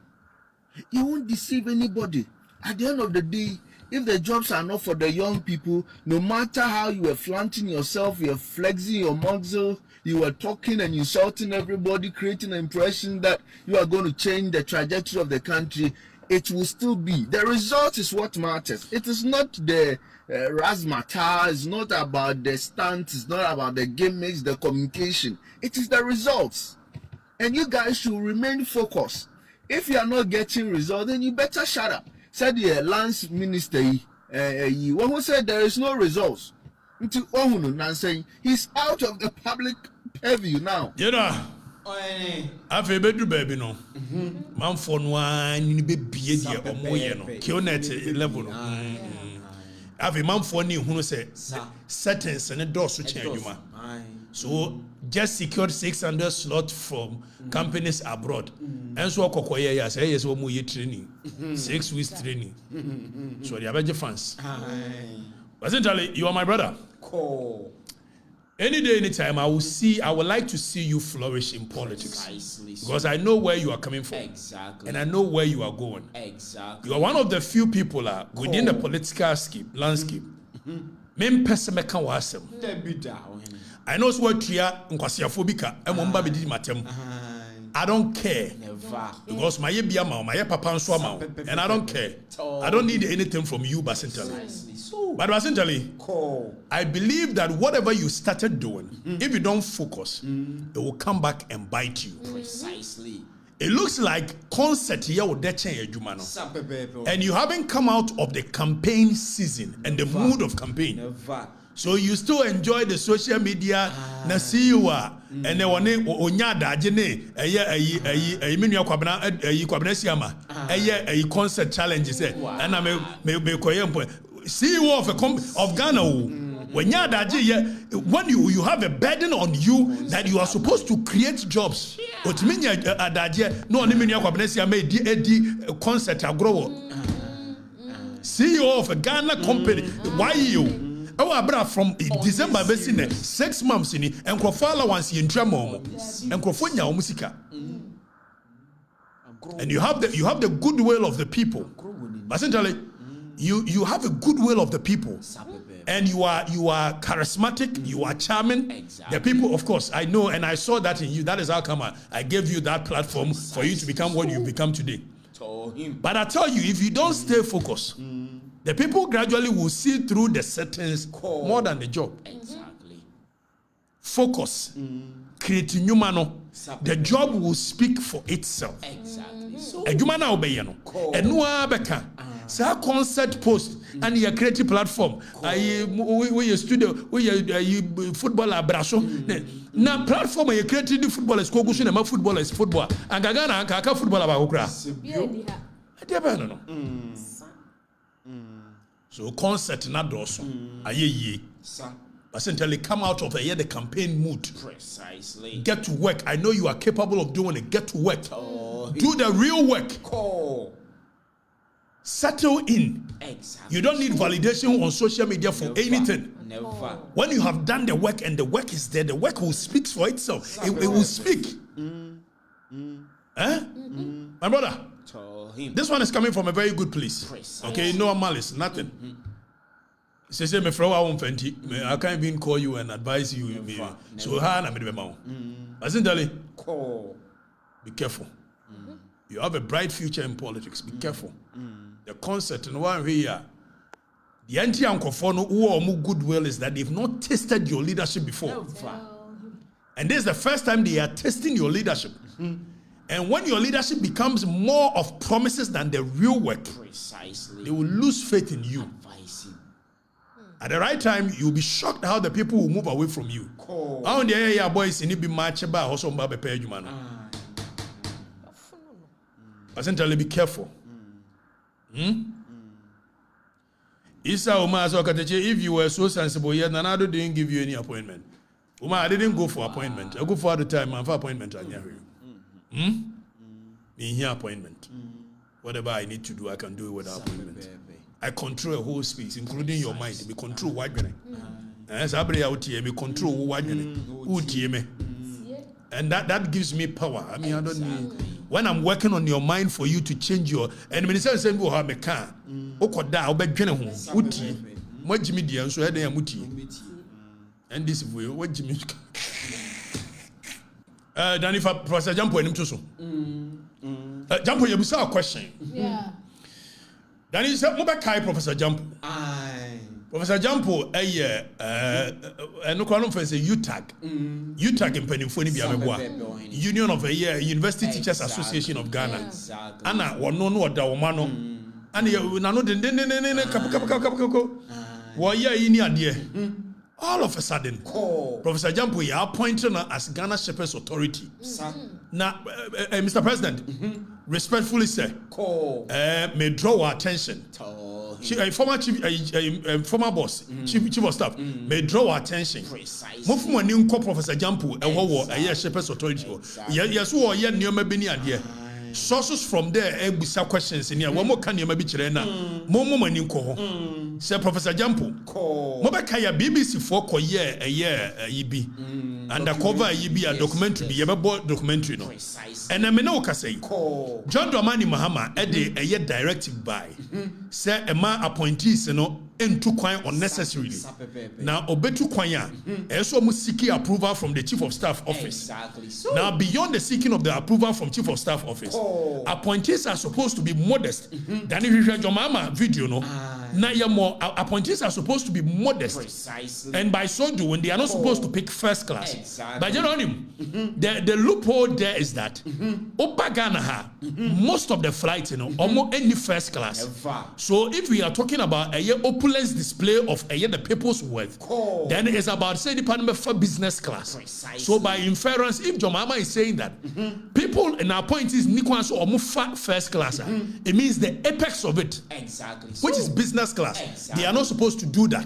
You won't deceive anybody. At the end of the day, if the jobs are not for the young people, no matter how you are flaunting yourself, you are flexing your muscles, you are talking and insulting everybody, creating an impression that you are going to change the trajectory of the country, it will still be. The result is what matters. It is not the razzmatazz, it's not about the stunts, it's not about the gimmicks, the communication. It is the results. And you guys should remain focused. If you are not getting results, then you better shut up. Said the Lance Minister, one who said there is no results. Until saying he's out of the public purview now. You know, I've a better baby no. Man for one, you be beer or more, Kionet level. I've a man for new who say sentence and a door to change. So just secured 600 slots from companies abroad. And so Kokoya say yes, we more training. 6 weeks training. So the Abaji fans. Essentially, you are my brother. Cool. Any day, anytime, I would like to see you flourish in politics. Precisely. Because I know where you are coming from. Exactly. And I know where you are going. Exactly. You are one of the few people within the political landscape. Main person can wasem. I know what you are nkwasiafobika emomba bedi matem. I don't care. Never. Because my papa and I don't care. I don't need anything from you, Basintali. But Basintali, I believe that whatever you started doing, if you don't focus, it will come back and bite you. Precisely. It looks like concert here with that change, and you haven't come out of the campaign season and the mood of campaign. Never. So you still enjoy the social media, na see you and then one onya dajene kwabena siama a concert challenges and I may CEO of Ghana when you have a burden on you that you are supposed to create jobs. Otiminya adaje no ni menu kwabena siama edi concert agrowo. CEO of a Ghana company, why you? From December 6 months in and allowance in Tramo and Crofonia Musika. And you have the goodwill of the people. But essentially, you have a goodwill of the people. And you are charismatic, you are charming. Exactly. The people, of course, I know and I saw that in you. That is how come I gave you that platform for you to become what you've become today. But I tell you, if you don't stay focused, the people gradually will see through the settings more than the job. Exactly. Focus. Creating humano. The job will speak for itself. Exactly. So a humana obeyano. And no abeka. Say concert post and your creative platform. We your studio, we your footballer abraso. Na platform you creative the footballers ko gusu na ma footballers football. Angaga na aka footballer ba kokra. No. So concert na doso. Ayeye. Essentially come out of the campaign mood. Precisely. Get to work. I know you are capable of doing it. Get to work. Do the real work. Settle in. Exactly. You don't need validation on social media for anything. Never. When you have done the work and the work is there, the work will speak for itself. It will speak. My brother, this one is coming from a very good place. Okay, no malice, nothing. Say me from our I can't even call you and advise you. So I be careful. You have a bright future in politics. Be careful. The concept in one here, the anti-uncle who goodwill is that they've not tested your leadership before. And this is the first time they are testing your leadership. And when your leadership becomes more of promises than the real work, precisely, they will lose faith in you. At the right time, you'll be shocked how the people will move away from you. How the area boys in be match about also mbabe pay you man. Essentially, be careful. Isa Uma Okatakyie, if you were so sensible, yet Nanado didn't give you any appointment. Uma, I didn't go for appointment. I go for the time and for appointment. In here appointment. Whatever I need to do, I can do it without appointment. I control a whole space, including your mind. We control what you me control what you and that gives me power. I mean, I don't need. When I'm working on your mind for you to change your and minister saying we have a car. Okoda obedwene ho. Uti. Mo Jimmy dia so head am uti. And this way what Jimmy Danny for Professor Jampo enim to so. Jampo you bisa a question. Yeah. Danny say mo be kai Professor Jampo. Professor Jampo no kwano for say UTAG. UTAG mpanimfo ni bia meboa. Union of University Teachers Association of Ghana. Ana wono no oda wo ma no. Ana na no den kap. Wo ya yi ni ade. All of a sudden, Professor Jampo you are appointed as Ghana Shepherds Authority. Now, Mr. President, respectfully say, may draw our attention. Former chief, former boss, chief of staff, may draw our attention. Move from a new Professor Jampo, a year Shepherds Authority. Yes, who are yet near Mabini idea. Sources from there, we have questions in here. One more can you maybe chirena? Momo maninko. Say Professor Jampo. Mobakaya BBC for a year undercover a documentary be a documentary no. And I may know say John Dramani Mahama a year directive by say a man appointees into quite unnecessarily. Now obetu kwanya also must seek approval from the Chief of Staff office. Now beyond the seeking of the approval from Chief of Staff office, appointees are supposed to be modest. Than if you hear your mama video no. Now more appointees are supposed to be modest. And by so doing they are not supposed to pick first class. But the loophole there is that Opagana most of the flights almost any first class. So if we are talking about a year opulence display of the people's wealth, then it's about say department for business class. So by inference, if Jomama is saying that people in our point is Nikwan's or Mufa first class, it means the apex of it, which is business class. They are not supposed to do that.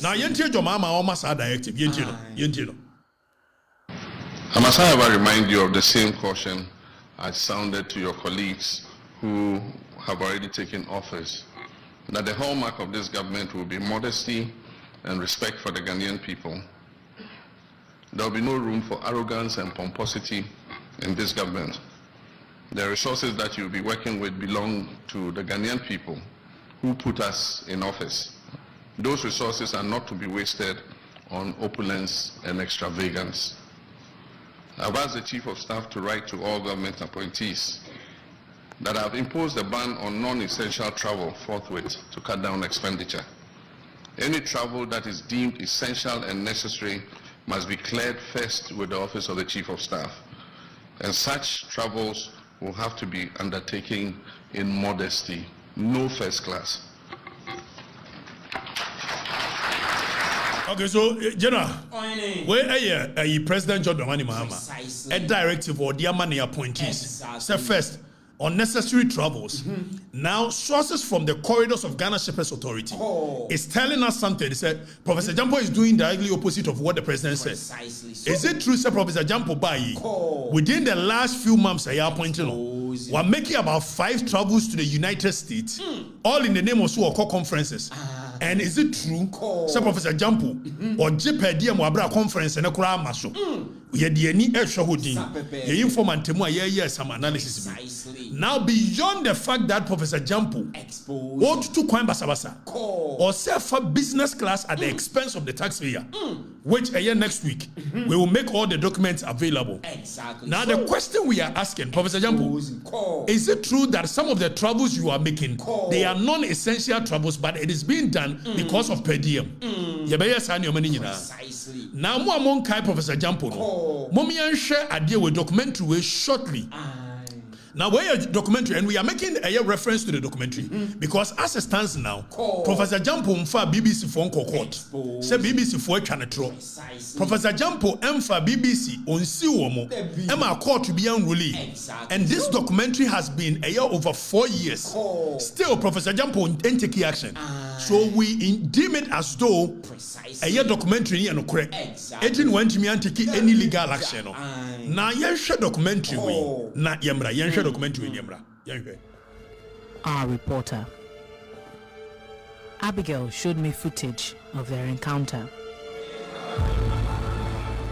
Now, Yentio Jomama almost are directive. Yentio. I must, however, remind you of the same caution I sounded to your colleagues who have already taken office, that the hallmark of this government will be modesty and respect for the Ghanaian people. There will be no room for arrogance and pomposity in this government. The resources that you'll be working with belong to the Ghanaian people who put us in office. Those resources are not to be wasted on opulence and extravagance. I've asked the Chief of Staff to write to all government appointees that I've imposed a ban on non-essential travel forthwith to cut down expenditure. Any travel that is deemed essential and necessary must be cleared first with the Office of the Chief of Staff. And such travels will have to be undertaken in modesty no first class. Okay, so General, where are you President John Dramani Mahama? A directive or dear money appointees. So first, unnecessary travels. Now, sources from the corridors of Ghana Shepherds Authority is telling us something. They said Professor Jampo is doing directly opposite of what the president said. Is it true, Sir Professor Jampo Bayi? Within the last few months, I appointing we're making about 5 travels to the United States, all in the name of Suoko conferences. And is it true, Sir Professor Jampo, or JPDM Wabra conference and a Kura Maso? We had the any extra hooding, the informant, some analysis. Now, beyond the fact that Professor Jampo exposed to Kwame Basabasa or serve for business class at the expense of the taxpayer, which a year next week we will make all the documents available. Now, the question we are asking, Professor Jampo, is it true that some of the travels you are making, they are non-essential travels, but it is being done because of per diem? Now, more among Professor Jampo, Momian share a deal with documentary shortly. Now, we're a documentary, and we are making a reference to the documentary because, as it stands now, Professor Jampo mfa BBC for court. Say BBC for chanetro. Professor Jampo mfa BBC on Siwomo. Emma court to be unruly. And this documentary has been a year over 4 years. Still, Professor Jampo didn't take action. So we deem it as though a year documentary and correct. It didn't want me to take any legal action. Now, yes, documentary we not yamra. Yes, documentary yamra. Our reporter Abigail showed me footage of their encounter.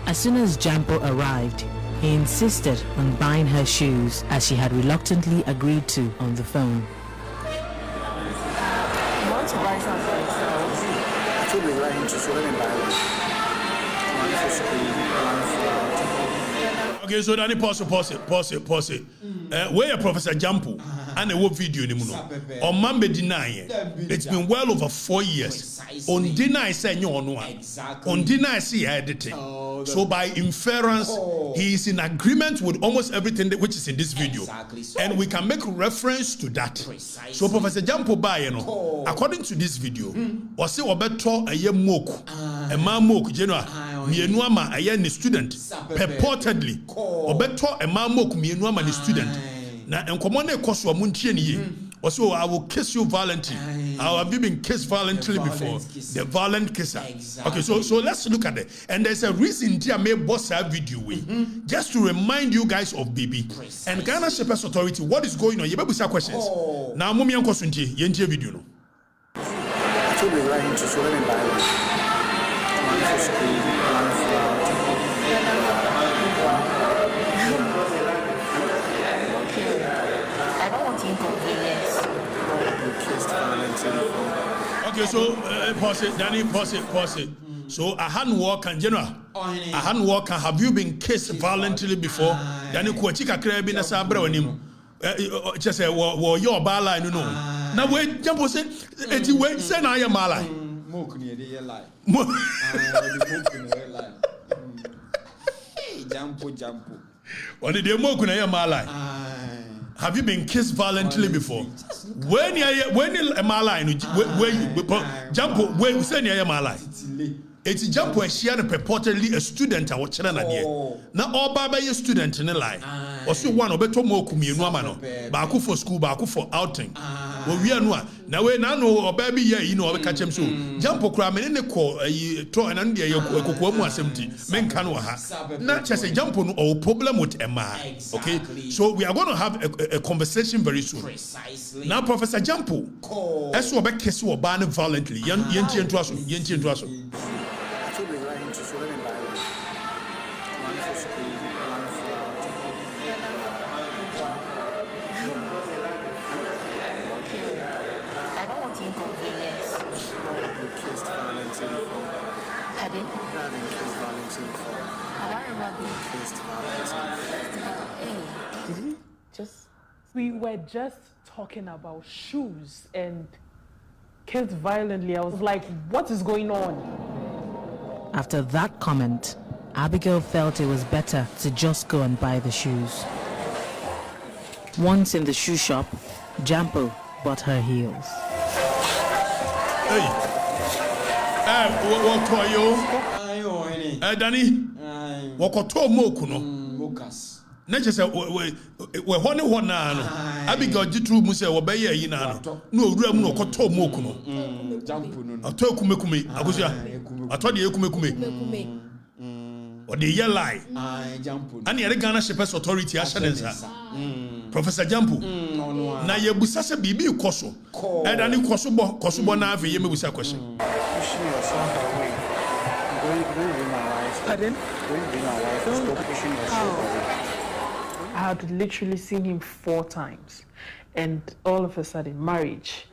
As soon as Jampo arrived, he insisted on buying her shoes as she had reluctantly agreed to on the phone. I want to buy something. I told you right into so let me buy one for school, one for okay, so Danny pause it. Where Professor Jampo and a video ni muno. On Mambe deny it's been well over 4 years. On deny say on deny see editing. So by inference, he is in agreement with almost everything which is in this video. And we can make reference to that. So Professor Jampo Baye, according to this video, or say obeto a ye moku, a man moku, general, mienwama a ye student, purportedly, obeto a man moku, mienwama ni student. Now, and command a cost of Muntiani. Also, I will kiss you violently. Have you been kissed violently before? The violent kisser. Okay, so let's look at it. And there's a reason I made boss a video just to remind you guys of BB and Ghana Shepherds Authority. What is going on? You better ask questions. Now, Mummy and Kosunti, Yentia video. No. I told you right into so let me buy one for school, one for okay, so pause it, Danny, pause it. So a hand walk and general, a hand walk. Have you been kissed violently before? Danny Kuachika Krabi na Sabra on him. Just say, well, your bala, you know. Now wait, jump was it. It's wait, send I am mala. Jampo. Or did you mock when I am mala? Have you been kissed violently before? When you am alive, where you Jampo, where you say you am alive? It's Jampo and she had purportedly a student at Channel. Now all Baba is student in the line. Also one of better more kumi no mano. Baku for school, baku for outing. We are now we now know baby you know catch him so. Jampo cram in the call throw an India Kokuamu assembly. Men can not just a Jampo no problem with Emma. Okay, so we are going to have a conversation very soon. Now Professor Jampo, as well back kiss or ban violently. Yenti and Trasso. We were just talking about shoes and killed violently. I was like, what is going on? After that comment, Abigail felt it was better to just go and buy the shoes. Once in the shoe shop, Jampo but her heels. Hey. What call you? Danny. What call Moku no? Mokas. Nature say we one na. Abigail Jitru Muse obeye yi na. No owura mu no koto Moku no. Jampu no. Ato kumekume. Agosia. Ato de kumekume. Or the year lie. Jampu. And the Ghana Shepherds Authority Ashanensa. Professor Jampu. Na ye busa se bibi koso. E da ni koso bo na ave ye me busa question. Pushing yourself away. Don't be my wife. Pardon? Don't be my wife. Stop pushing yourself away. I had literally seen him 4 times, and all of a sudden, marriage.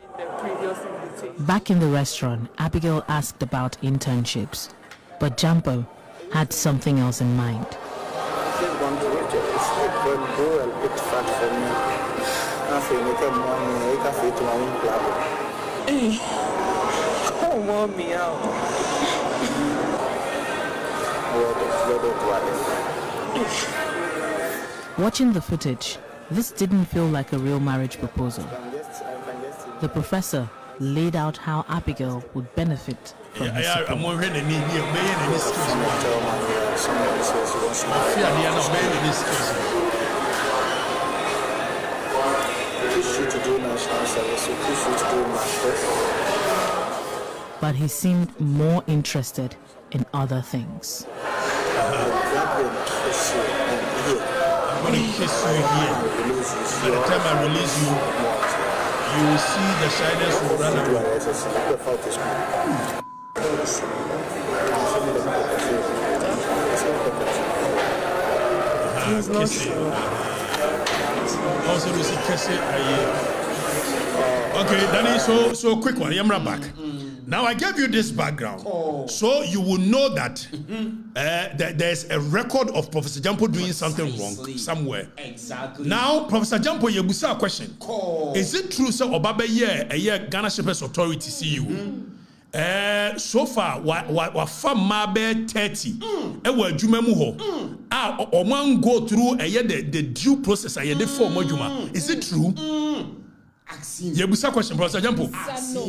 Back in the restaurant, Abigail asked about internships, but Jampo had something else in mind. Just going to it. It's going to go a bit fat for me. I feel like I'm money. I can fit my own club. Come on, me out. Watching the footage, this didn't feel like a real marriage proposal. The professor laid out how Abigail would benefit from his support. I'm already in any But he seemed more interested in other things. I'm going to kiss you here. By the time I release you, you will see the shyness will run away. He's not sure. Also, we see kissing. Okay, Danny, so quick one. Yamra back. Now I gave you this background, so you will know that there's a record of Professor Jampo doing something wrong somewhere. Exactly. Now, Professor Jampo, you busa a question. Is it true, sir? Obaba a Ghana Shepherds Authority CU? So far, wa fam mabe 30. Ewa juma mu ho. Oman go through the due process. The form juma. Is it true? Yebusa question, Professor Jampo.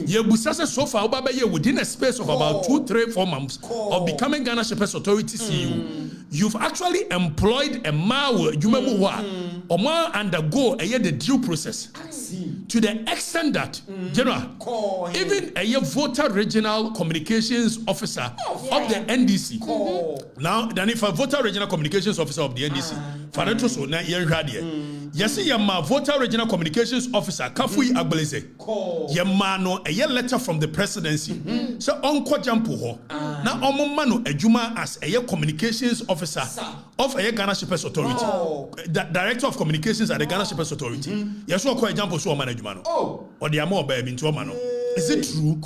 Yebusa says so far, within a space of about 2, 3, 4 months of becoming Ghana Shepherds Authority CU, you've actually employed a mawa, Oma undergo the due process to the extent that, General, even a voter regional communications officer of the NDC. Now, then if a voter regional communications officer of the NDC, Fanato so na yes, yama voter regional communications officer Kafui Agbeleze. Yama no a letter from the presidency. So Onko Jampo ho. Na omomano ejuma as a communications officer of a Ghana Shepherds Authority. The director of communications at the Ghana Shepherds Authority. Yes, what Jampo so management. Or the amo baby into mano. Is it true?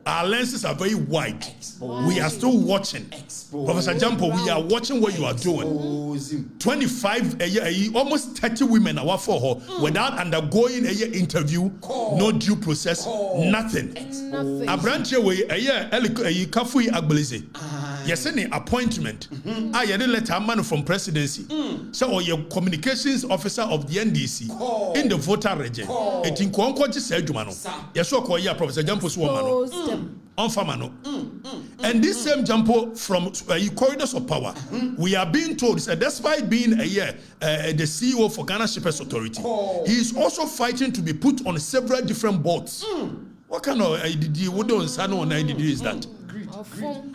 Our lenses are very wide. We are still watching. Professor Jampo, we are watching what you are doing. 25 a year, almost 30 women are for her without undergoing a year interview, no due process, nothing. A branch away a year, Kafui Agbeleze. Yes, any appointment. I had a letter man from presidency. So, or your communications officer of the NDC in the voter region. It in Kwanko just said, yes, so call Professor Jampo Swamano. On Famano. And this same Jampo from corridors of power, we are being told that despite being the CEO for Ghana Shepherds Authority, he is also fighting to be put on several different boards. What kind of IDD is that?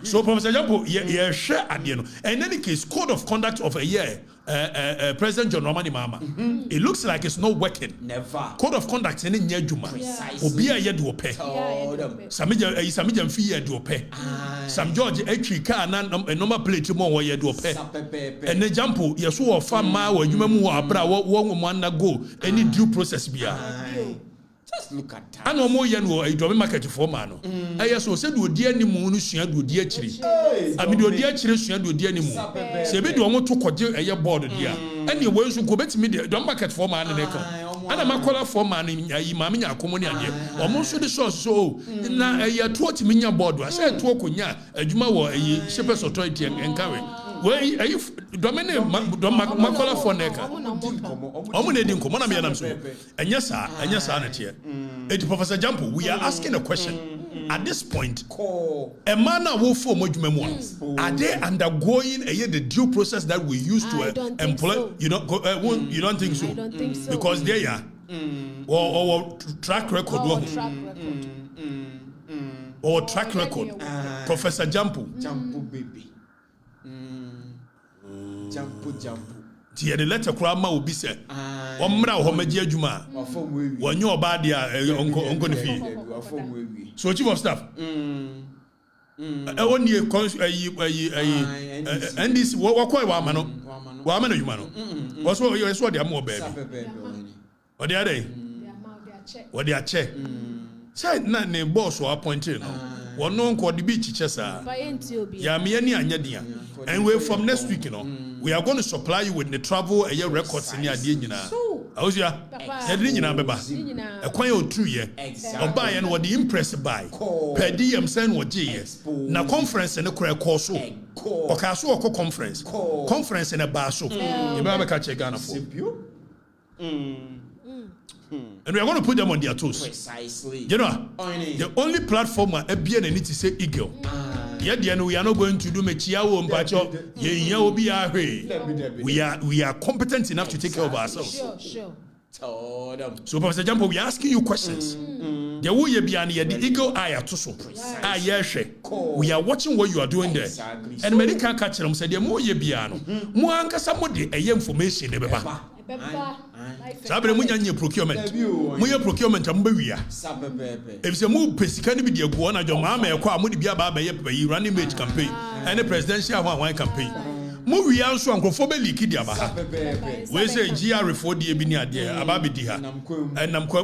So, Professor Jampo, you share at the end. In any case, code of conduct of a year, President John Romani Mama, it looks like it's not working. Never. Code of conduct in Yajuma. Obia Yedu Ope. Samija Fee Yedu Ope. Some George Echika and a number plate more Yedu Ope. And the Jampo, Yasu of Fama, where you remember Abra, one go, any due process be. Just look at that. I know more than a drum market for man. I also said, would dear any moon, do dear chili. I mean, do dear children, do dear any moon. Say, we don't want to call a year board, dear. Any words who go back to me, don't market for man and echo. And I'm a caller for man in Mamina Commonia, almost the source so. Now a year 20 million board. I said, 2 Kunya, a Juma, a Shepherds Authority and carry. Where are you? Dominic Makola for Neka. Omunedi nkomo na me nam so. Enya sa na tie. Eti Professor Jampo, we are asking a question. At this point, a man who for modwuma are they undergoing the due process that we used to employ? So. You don't think so? I don't think so. Because they are or track record or track record. Professor Jampo. Jampo baby. Jampo. Tie the letter krama obi se omra ho magia adwuma wonye oba dia onko ne fi so chief of staff oni and this what wa amano adwuma no also you so dia mo baby o dia dey what dia check say na ne boss wa appointed no wono nko de bi chiche sa ya me ani anya dia and we from next week we are going to supply you with the travel records in your nyina awusia yedin nyina beba ekwan o true ye oba ye no the impress by per dm send wo je na conference ne kora call so oka so okọ conference ne ba so ye ba ka che Ghana for and we are going to put them on their toes. Precisely. You know, the only platform where ABN need to say eagle. Yeah, we are not going to do mechiawo mpacho. We are competent enough to take care of ourselves. Sure. So, Professor Jampo, we are asking you questions. The way you be the eagle eye at so. We are watching what you are doing there. And medical catch them said, the more you be more anka somebody information nebeba. Sabre munya nye procurement. Munya procurement ambewia. If se mu pesika ni bi de agu na joma ma ekwa mu de bia ba ba ye running mate campaign and presidential one campaign. Mu wi anso ankrofo be leak dia ba ha. We say GR4 de bi ni ade aba be di ha. Enam kwa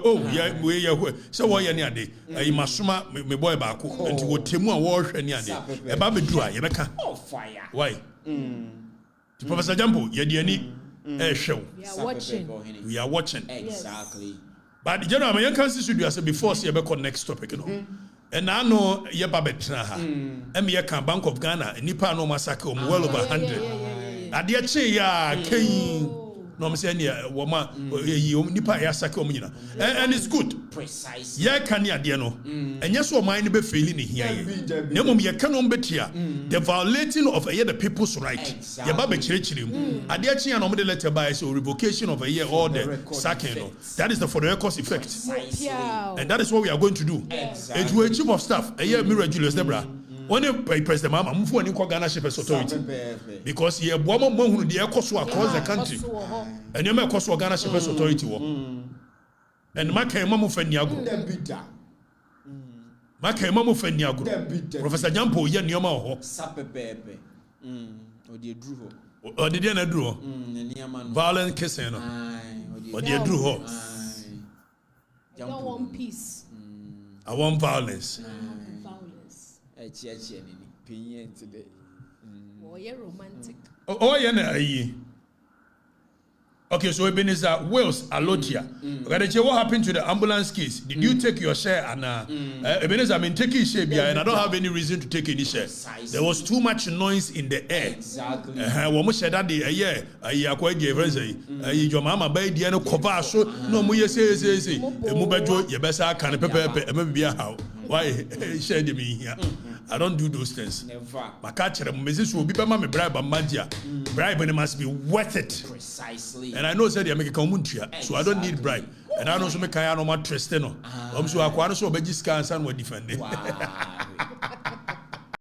we ye se wo ye ni ade. Ayi masoma me boy ba ko enti wo temu a wo hwe ni ade. E ba be du a ye beka. Why? Professor Jampo ye de ani show. We are watching. Exactly. But the general American council should do before see about next topic, And I know ye babetra. Bank of Ghana, Nipa no massacre well over 100. Adia che ya king. No, I'm saying woman Nipa ya sake omina. And it's good. Precise. Yeah, can ya no. And yes, what mind be failing here. Nemum ye canon betia. The violating of the people's right. Ya babe chirichirim. Adia chi and omde letter by so revocation of a year or the sacking. That is the for the records effect. And that is what we are going to do. It will chief of staff a year mirror Julius Debra. Only President Mama Mfu and Ghana Shepherds Authority. Because ye Bomo Mohu the Ecoso across the country. And you may cost Ghana Shepherds Authority. And Maka Mamu Feniago. Maka Mamu Feniago. Professor Jampo Yan Yoma ho. Sapepepe. Or the Drew. Or the Diana Drew. Violent kissing. Or the Drew ho. I don't want peace. I want violence. Today. Oh, you're romantic. Oh, yeah, okay, so Ebenezer Wales Alotia. Okay, what happened to the ambulance case? Did you take your share? And Ebenezer, I mean, taking share, and I don't have any reason to take any share. There was too much noise in the air. Exactly. When we said that the I quite gave us your mama by the end of cover. So no more say, Mubajo, your best I can prepare, maybe how. Why share me here? I don't do those things. Never. My catcher, Mrs. will be by my bribe and magia. Bribe and it must be worth it. Precisely. And I know that they make a community, so I don't need bribe. And I know some Kayano Matresteno. So I so Begisca and San were defending.